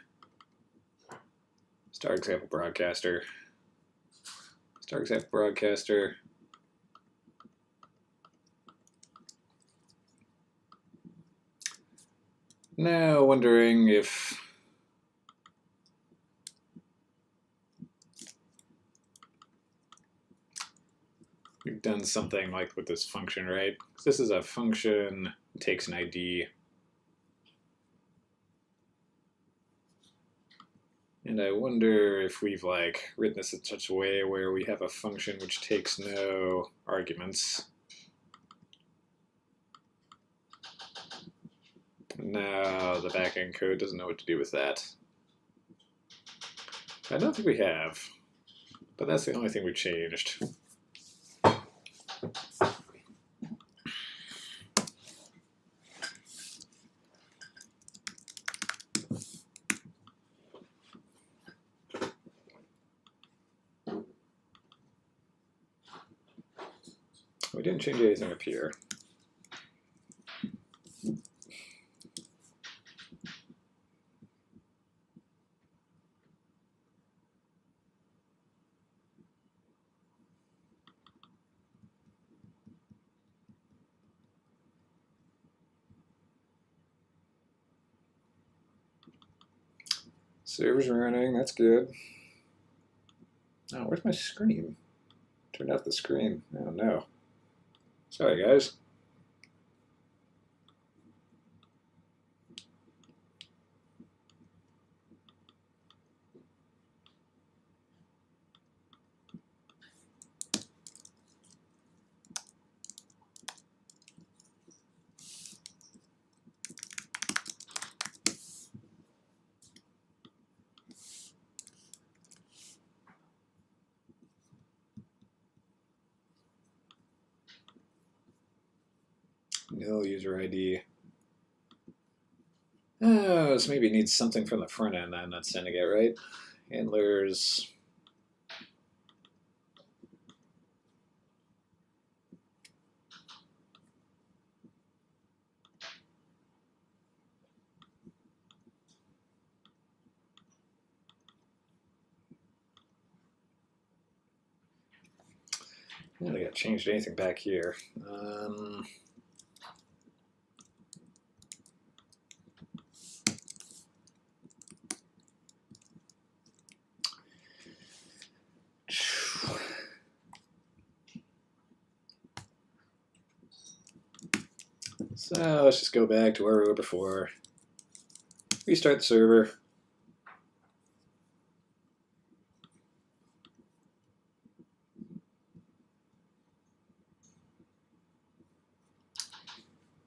Star example broadcaster. Star example broadcaster. Now wondering if we've done something like with this function, right? This is a function, it takes an ID. And I wonder if we've like written this in such a way where we have a function which takes no arguments. Now the backend code doesn't know what to do with that. I don't think we have, but that's the only thing we changed. We didn't change anything up here. Server's running, that's good. Oh, where's my screen? Turned off the screen. Oh no. Sorry guys. nil user ID. Oh, this maybe needs something from the front end. I'm not sending it, right? Handlers. I don't think I've changed anything back here. So let's just go back to where we were before. Restart the server.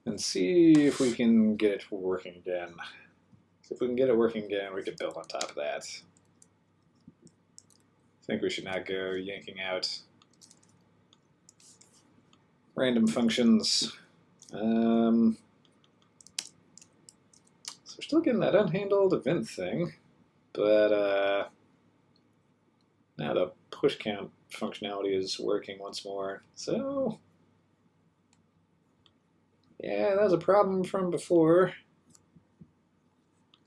And see if we can get it working again. If we can get it working again, we can build on top of that. I think we should not go yanking out random functions. So we're still getting that unhandled event thing, but now the push count functionality is working once more. So yeah, that was a problem from before.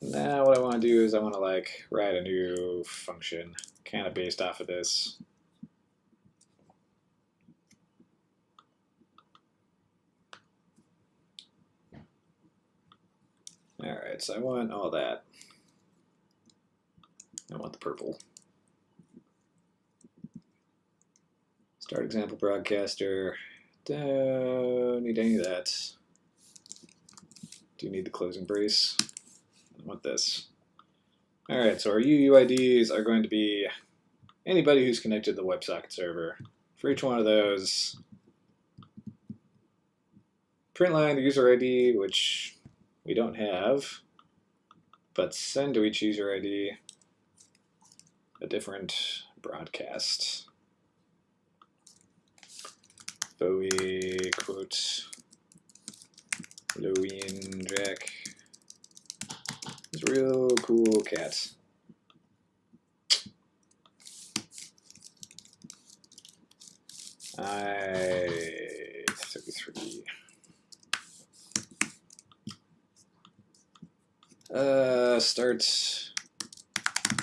Now what I want to do is I want to like write a new function kind of based off of this. Alright, so I want all that. I want the purple. Start example broadcaster. Don't need any of that. Do need the closing brace. I want this. Alright, so our UUIDs are going to be anybody who's connected to the WebSocket server. For each one of those, print line the user ID, which we don't have, but send to each user ID a different broadcast. Bowie quote Halloween Jack is a real cool cat. I-33. Start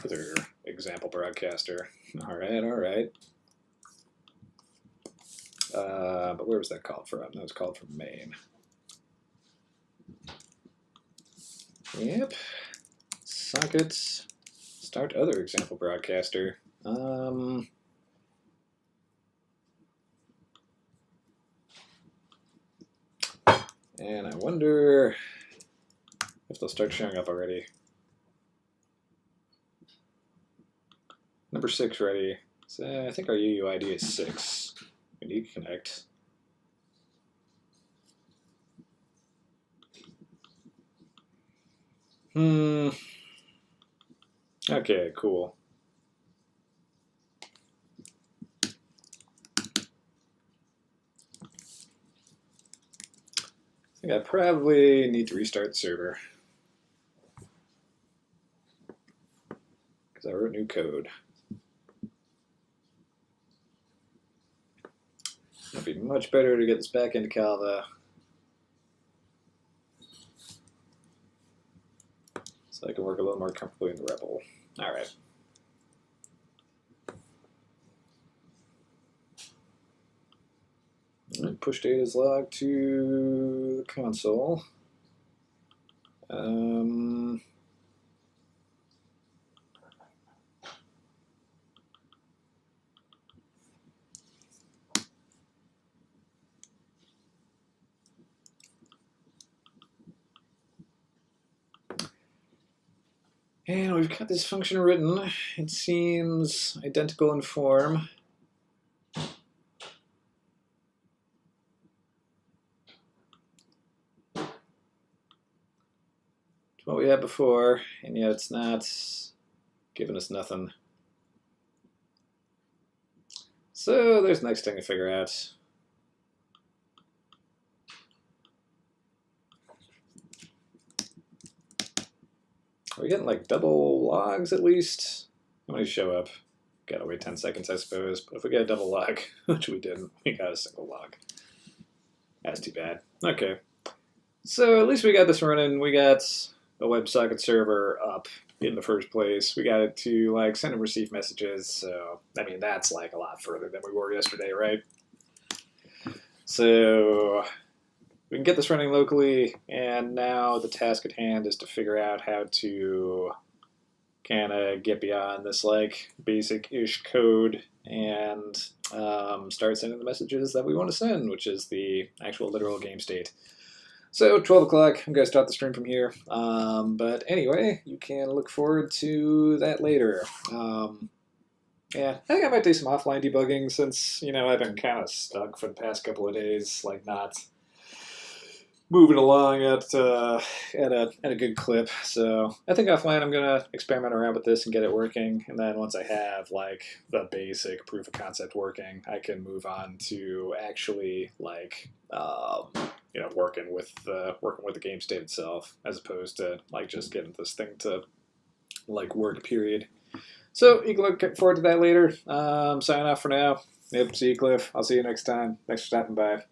other example broadcaster. Alright, alright. But where was that called from? That was called from main. Yep. Sockets. Start other example broadcaster. And I wonder if they'll start showing up already. Number 6 ready. So I think our UUID is 6. We need to connect. Okay, cool. I think I probably need to restart the server because I wrote new code. It'd be much better to get this back into Calva so I can work a little more comfortably in the REPL. All right. Push data's log to the console. And we've got this function written. It seems identical in form. What we had before, and yet it's not giving us nothing. So there's the next thing to figure out. Are we getting like double logs at least? How many show up? Gotta wait 10 seconds, I suppose. But if we get a double log, which we didn't, we got a single log. That's too bad. Okay. So at least we got this running. We got a WebSocket server up in the first place. We got it to like send and receive messages. So, I mean, that's like a lot further than we were yesterday, right? So we can get this running locally, and now the task at hand is to figure out how to kind of get beyond this like basic-ish code and start sending the messages that we want to send, which is the actual literal game state. So 12 o'clock, I'm going to start the stream from here. But anyway, you can look forward to that later. Yeah, I think I might do some offline debugging since, I've been kind of stuck for the past couple of days, like not moving along at a good clip. So I think offline I'm gonna experiment around with this and get it working, and then once I have like the basic proof of concept working, I can move on to actually like working with the game state itself, as opposed to like just getting this thing to like work. Period. So you can look forward to that later. Signing off for now. Yep, see you, Cliff. I'll see you next time. Thanks for stopping by.